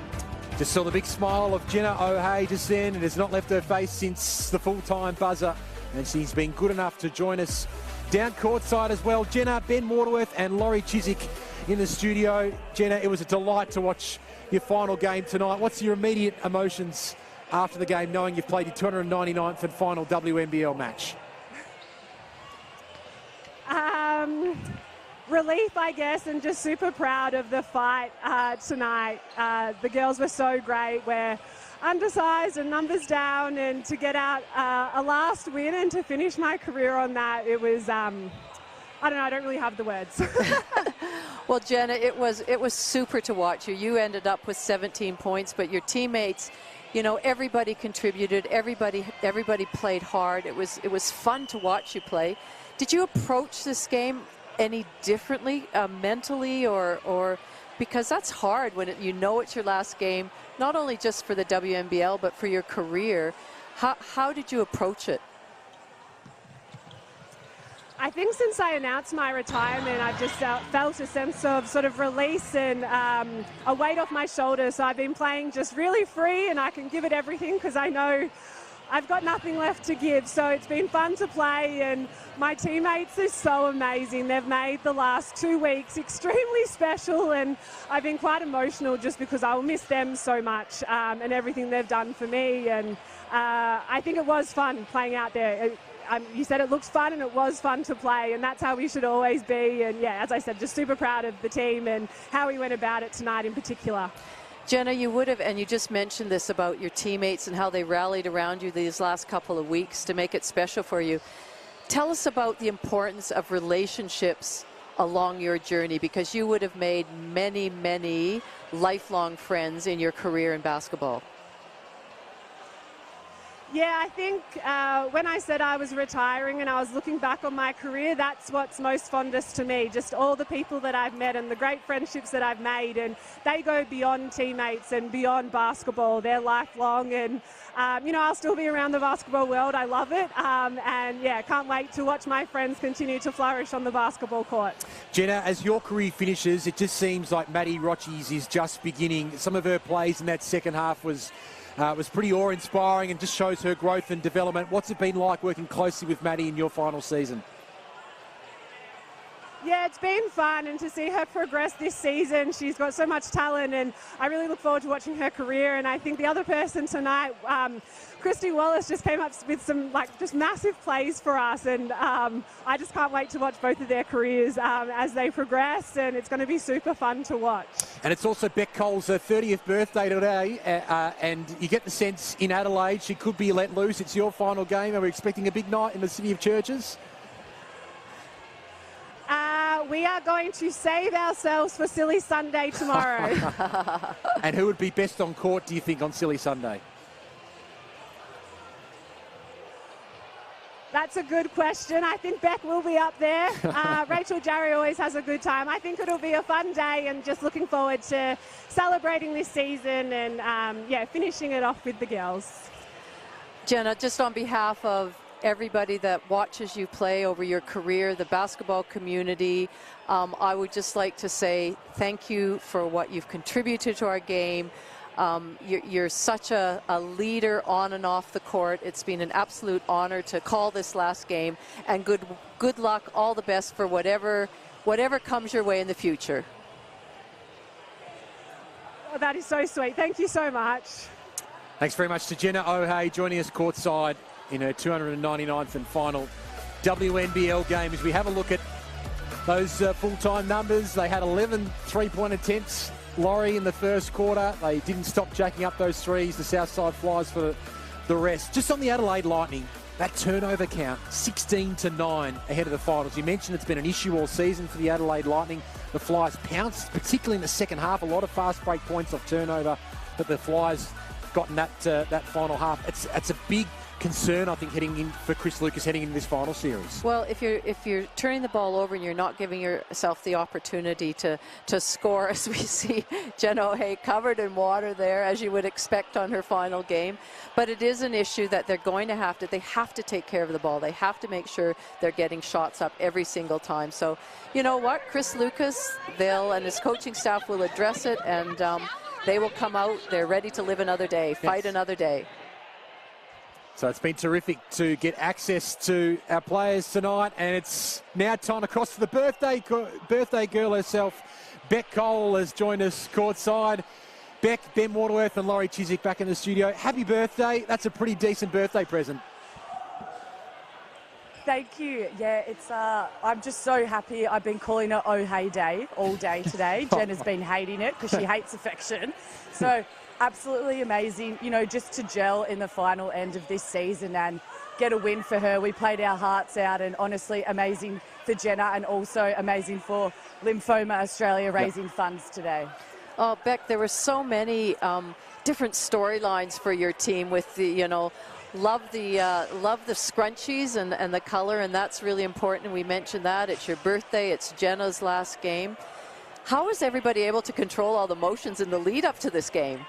Speaker 2: Just saw the big smile of Jenna O'Hea just then. It has not left her face since the full-time buzzer, and she's been good enough to join us down courtside as well. Jenna, Ben Waterworth and Laurie Chiswick in the studio. Jenna, it was a delight to watch your final game tonight. What's your immediate emotions after the game, knowing you've played your 299th and final WNBL match?
Speaker 5: Relief, I guess, and just super proud of the fight tonight. The girls were so great. We're undersized and numbers down, and to get out a last win and to finish my career on that, it was, I don't know, I don't really have the words.
Speaker 3: Well, Jenna, it was super to watch you. You ended up with 17 points, but your teammates, you know, everybody contributed. Everybody played hard. It was fun to watch you play. Did you approach this game any differently mentally, or because that's hard when you know it's your last game, not only just for the WNBL but for your career? How did you approach it?
Speaker 5: I think since I announced my retirement, I've just felt a sense of sort of release and a weight off my shoulders. So I've been playing just really free, and I can give it everything because I know I've got nothing left to give. So it's been fun to play, and my teammates are so amazing. They've made the last 2 weeks extremely special, and I've been quite emotional just because I will miss them so much and everything they've done for me. And I think it was fun playing out there. You said it looks fun, and it was fun to play, and that's how we should always be. And yeah, as I said, just super proud of the team and how we went about it tonight in particular.
Speaker 3: Jenna, you would have, and you just mentioned this about your teammates and how they rallied around you these last couple of weeks to make it special for you. Tell us about the importance of relationships along your journey, because you would have made many, many lifelong friends in your career in basketball.
Speaker 5: Yeah, I think when I said I was retiring and I was looking back on my career, that's what's most fondest to me, just all the people that I've met and the great friendships that I've made, and they go beyond teammates and beyond basketball. They're lifelong, and you know, I'll still be around the basketball world. I love it, and yeah, can't wait to watch my friends continue to flourish on the basketball court.
Speaker 2: Jenna, as your career finishes, it just seems like Maddie Rochi's is just beginning. Some of her plays in that second half was pretty awe-inspiring and just shows her growth and development. What's it been like working closely with Maddie in your final season?
Speaker 5: Yeah, it's been fun, and to see her progress this season. She's got so much talent, and I really look forward to watching her career. And I think the other person tonight, Christy Wallace, just came up with some just massive plays for us, and I just can't wait to watch both of their careers as they progress, and it's going to be super fun to watch. And
Speaker 2: it's also Beck Cole's 30th birthday today, and you get the sense in Adelaide she could be let loose. It's your final game. Are we expecting a big night in the City of Churches?
Speaker 5: We are going to save ourselves for Silly Sunday tomorrow.
Speaker 2: And who would be best on court, do you think, on Silly Sunday?
Speaker 5: That's a good question. I think Beck will be up there. Rachel Jarry always has a good time. I think it'll be a fun day, and just looking forward to celebrating this season and, yeah, finishing it off with the girls.
Speaker 3: Jenna, just on behalf of everybody that watches you play over your career, the basketball community, I would just like to say thank you for what you've contributed to our game. You're such a leader on and off the court. It's been an absolute honor to call this last game, and good luck, all the best for whatever comes your way in the future.
Speaker 5: Oh, that is so sweet. Thank you so much.
Speaker 2: Thanks very much to Jenna O'Hea joining us courtside in her 299th and final WNBL game. As we have a look at those full-time numbers, they had 11 three-point attempts, Laurie, in the first quarter. They didn't stop jacking up those threes, the Southside Flyers, for the rest. Just on the Adelaide Lightning, that turnover count, 16-9 ahead of the finals. You mentioned it's been an issue all season for the Adelaide Lightning. The Flyers pounced, particularly in the second half, a lot of fast break points off turnover. that the Flyers got in that final half. It's a big concern, I think, heading in for Chris Lucas heading into this final series.
Speaker 3: Well, if you're turning the ball over and you're not giving yourself the opportunity to score, as we see Jenna O'Hay covered in water there, as you would expect on her final game. But it is an issue that they're going to have to take care of the ball. They have to make sure they're getting shots up every single time. So, you know what, Chris Lucas, and his coaching staff will address it, and they will come out. They're ready to live another day, fight another day.
Speaker 2: So it's been terrific to get access to our players tonight, and it's now time across to the birthday girl herself. Beck Cole has joined us courtside. Beck, Ben Waterworth and Laurie Chiswick back in the studio. Happy birthday. That's a pretty decent birthday present.
Speaker 6: Thank you. Yeah, I'm just so happy. I've been calling it Oh Hey Day all day today. Jen has been hating it because she hates affection. So absolutely amazing, you know, just to gel in the final end of this season and get a win for her. We played our hearts out, and honestly amazing for Jenna, and also amazing for Lymphoma Australia raising funds today.
Speaker 3: Oh, Beck, there were so many different storylines for your team with the, you know, love the scrunchies and the color, and that's really important. We mentioned that. It's your birthday. It's Jenna's last game. How is everybody able to control all the emotions in the lead up to this game?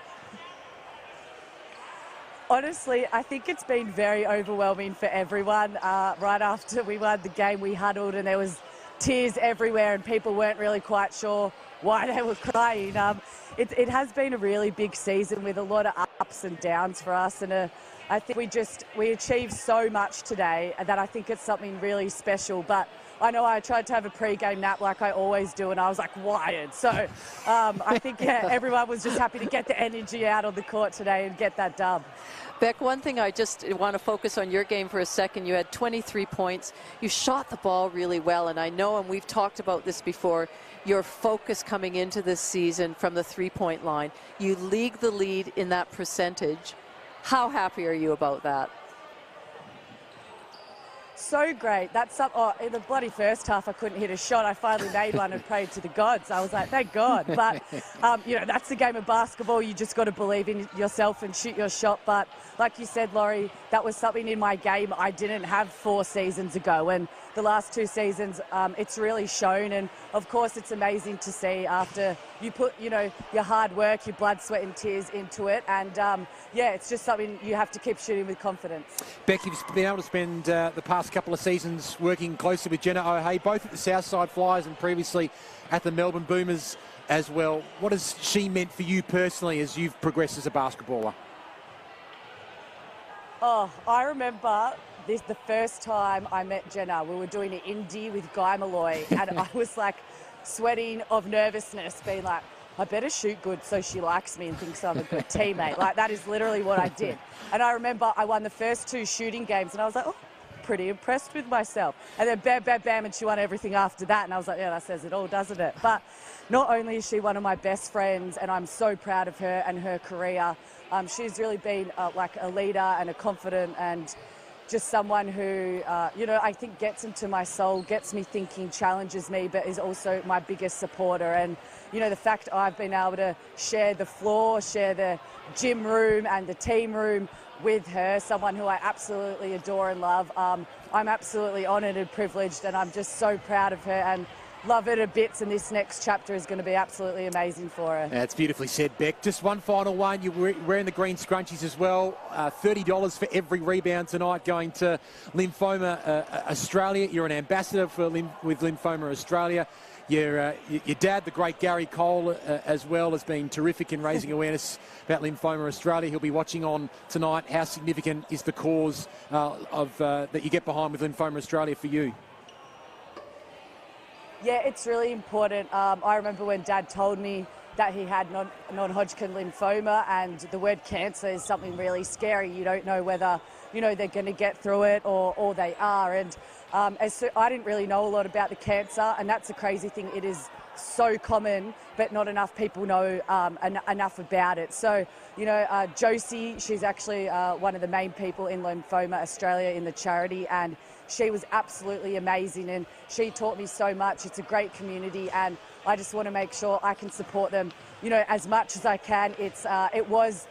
Speaker 6: Honestly, I think it's been very overwhelming for everyone. Right after we won the game, we huddled and there was tears everywhere and people weren't really quite sure why they were crying. It has been a really big season with a lot of ups and downs for us, and I think we achieved so much today that I think it's something really special. But I know I tried to have a pre-game nap like I always do, and I was like wired. So I think everyone was just happy to get the energy out on the court today and get that dub.
Speaker 3: Beck, one thing I just want to focus on your game for a second. You had 23 points. You shot the ball really well, and I know, and we've talked about this before, your focus coming into this season from the three-point line. You lead the lead in that percentage. How happy are you about that?
Speaker 6: So great. That's in the bloody first half, I couldn't hit a shot. I finally made one and prayed to the gods. I was like, thank God. But, you know, that's the game of basketball. You just got to believe in yourself and shoot your shot. But like you said, Laurie, that was something in my game I didn't have 4 seasons ago. And the last 2 seasons, it's really shown. And, of course, it's amazing to see after you put, you know, your hard work, your blood, sweat and tears into it. And, yeah, it's just something you have to keep shooting with confidence.
Speaker 2: Beck, you've been able to spend the past couple of seasons working closely with Jenna O'Hay, both at the Southside Flyers and previously at the Melbourne Boomers as well. What has she meant for you personally as you've progressed as a basketballer?
Speaker 6: Oh, I remember the first time I met Jenna. We were doing an indie with Guy Malloy, and I was like sweating of nervousness, being like, I better shoot good so she likes me and thinks I'm a good teammate. Like, that is literally what I did. And I remember I won the first 2 shooting games, and I was like, oh, pretty impressed with myself. And then bam, bam, bam, and she won everything after that. And I was like, yeah, that says it all, doesn't it? But not only is she one of my best friends, and I'm so proud of her and her career, she's really been like a leader and a confident and just someone who, you know, I think gets into my soul, gets me thinking, challenges me, but is also my biggest supporter. And, you know, the fact I've been able to share the floor, share the gym room and the team room with her, someone who I absolutely adore and love, I'm absolutely honoured and privileged, and I'm just so proud of her and love her to bits, and this next chapter is going to be absolutely amazing for her.
Speaker 2: That's beautifully said, Beck. Just one final one. You're wearing the green scrunchies as well. $30 for every rebound tonight going to Lymphoma Australia. You're an ambassador with Lymphoma Australia. Your dad, the great Gary Cole, as well, has been terrific in raising awareness about Lymphoma Australia. He'll be watching on tonight. How significant is the cause that you get behind with Lymphoma Australia for you?
Speaker 6: Yeah, it's really important. I remember when Dad told me that he had non-Hodgkin lymphoma, and the word cancer is something really scary. You don't know whether, you know, they're going to get through it or they are. And I didn't really know a lot about the cancer, and that's a crazy thing. It is so common, but not enough people know enough about it. So, you know, Josie, she's actually one of the main people in Lymphoma Australia in the charity, and she was absolutely amazing, and she taught me so much. It's a great community, and I just want to make sure I can support them, you know, as much as I can. It was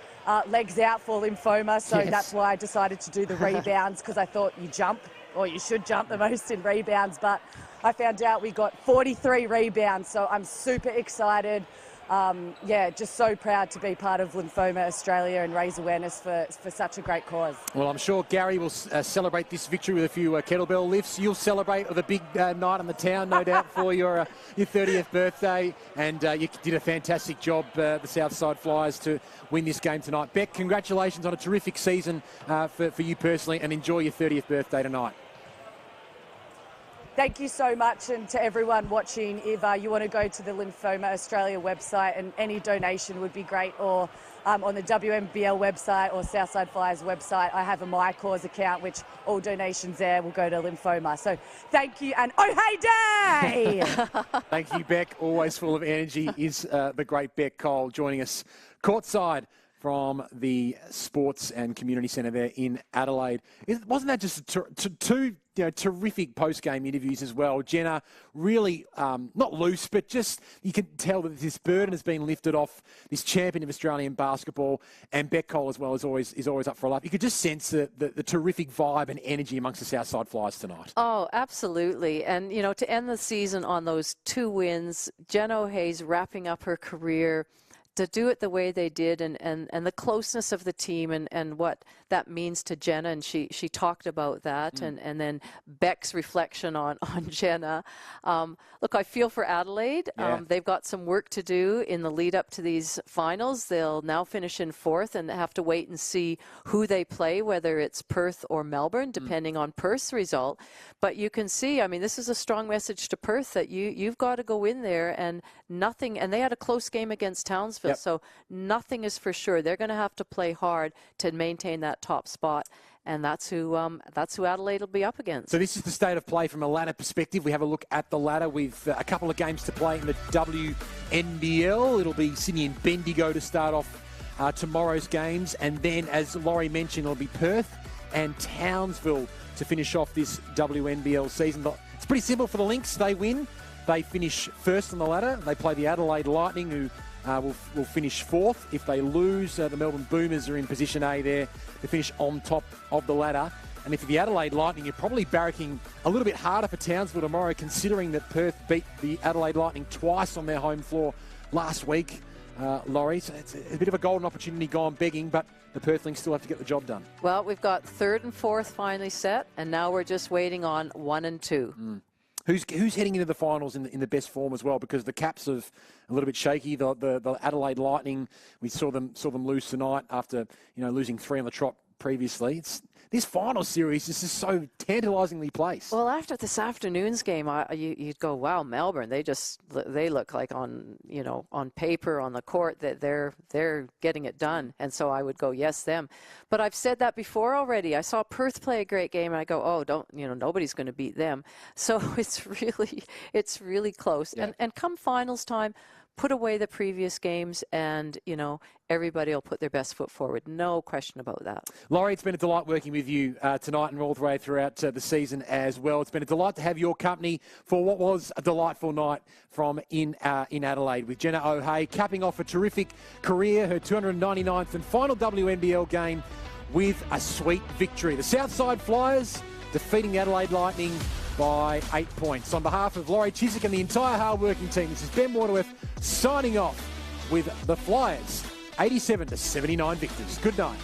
Speaker 6: legs out for lymphoma, so
Speaker 2: Yes.
Speaker 6: that's why I decided to do the rebounds, because I thought you jump, or you should jump the most in rebounds, but I found out we got 43 rebounds, so I'm super excited. Yeah, just so proud to be part of Lymphoma Australia and raise awareness for such a great cause.
Speaker 2: Well, I'm sure Gary will celebrate this victory with a few kettlebell lifts. You'll celebrate with a big night on the town, no doubt, for your 30th birthday. And you did a fantastic job, the Southside Flyers, to win this game tonight. Beck, congratulations on a terrific season for you personally, and enjoy your 30th birthday tonight.
Speaker 6: Thank you so much, and to everyone watching, if you want to go to the Lymphoma Australia website, and any donation would be great, or on the WNBL website or Southside Flyers website, I have a My Cause account, which all donations there will go to lymphoma. So thank you, and oh hey day!
Speaker 2: Thank you, Beck. Always full of energy is the great Beck Cole, joining us courtside from the Sports and Community Centre there in Adelaide. Wasn't that just two terrific post-game interviews as well? Jenna really not loose, but just you can tell that this burden has been lifted off this champion of Australian basketball, and Beck Cole as well is always up for a laugh. You could just sense the terrific vibe and energy amongst the Southside Flyers tonight.
Speaker 3: Oh, absolutely. And, you know, to end the season on those 2 wins, Jen O'Hay's wrapping up her career, to do it the way they did, and the closeness of the team, and what that means to Jenna, and she talked about that, and then Beck's reflection on Jenna. Look, I feel for Adelaide.
Speaker 2: Yeah.
Speaker 3: They've got some work to do in the lead up to these finals. They'll now finish in 4th and have to wait and see who they play, whether it's Perth or Melbourne, depending on Perth's result. But you can see, I mean, this is a strong message to Perth that you've got to go in there, and nothing, and they had a close game against Townsville.
Speaker 2: Yep.
Speaker 3: So nothing is for sure. They're going to have to play hard to maintain that top spot, and that's who Adelaide will be up against.
Speaker 2: So this is the state of play from a ladder perspective. We have a look at the ladder with a couple of games to play in the WNBL. It'll be Sydney and Bendigo to start off tomorrow's games, and then, as Laurie mentioned, it'll be Perth and Townsville to finish off this WNBL season. But it's pretty simple for the Lynx. They win, they finish first on the ladder. They play the Adelaide Lightning, who will finish 4th. If they lose, the Melbourne Boomers are in position A there to finish on top of the ladder. And if you're the Adelaide Lightning, you're probably barracking a little bit harder for Townsville tomorrow, considering that Perth beat the Adelaide Lightning twice on their home floor last week, Laurie. So it's a bit of a golden opportunity gone begging, but the Perth Lynx still have to get the job done.
Speaker 3: Well, we've got 3rd and 4th finally set, and now we're just waiting on 1 and 2.
Speaker 2: Who's heading into the finals in the best form as well? Because the Caps are a little bit shaky. The Adelaide Lightning, we saw them lose tonight after losing 3 on the trot previously. This final series is just so tantalisingly placed.
Speaker 3: Well, after this afternoon's game, you'd go, wow, Melbourne. They look like on paper, on the court, that they're getting it done. And so I would go, yes, them. But I've said that before already. I saw Perth play a great game, and I go, oh, nobody's going to beat them. So it's really close.
Speaker 2: Yeah.
Speaker 3: And come finals time, put away the previous games, and everybody will put their best foot forward. No question about that. Laurie, it's been a delight working with you tonight and all the way throughout the season as well. It's been a delight to have your company for what was a delightful night from in Adelaide, with Jenna O'Hay capping off a terrific career, her 299th and final WNBL game with a sweet victory. The Southside Flyers defeating the Adelaide Lightning by 8 points. On behalf of Laurie Chiswick and the entire hard-working team, this is Ben Waterworth signing off with the Flyers 87-79 victors. Good night.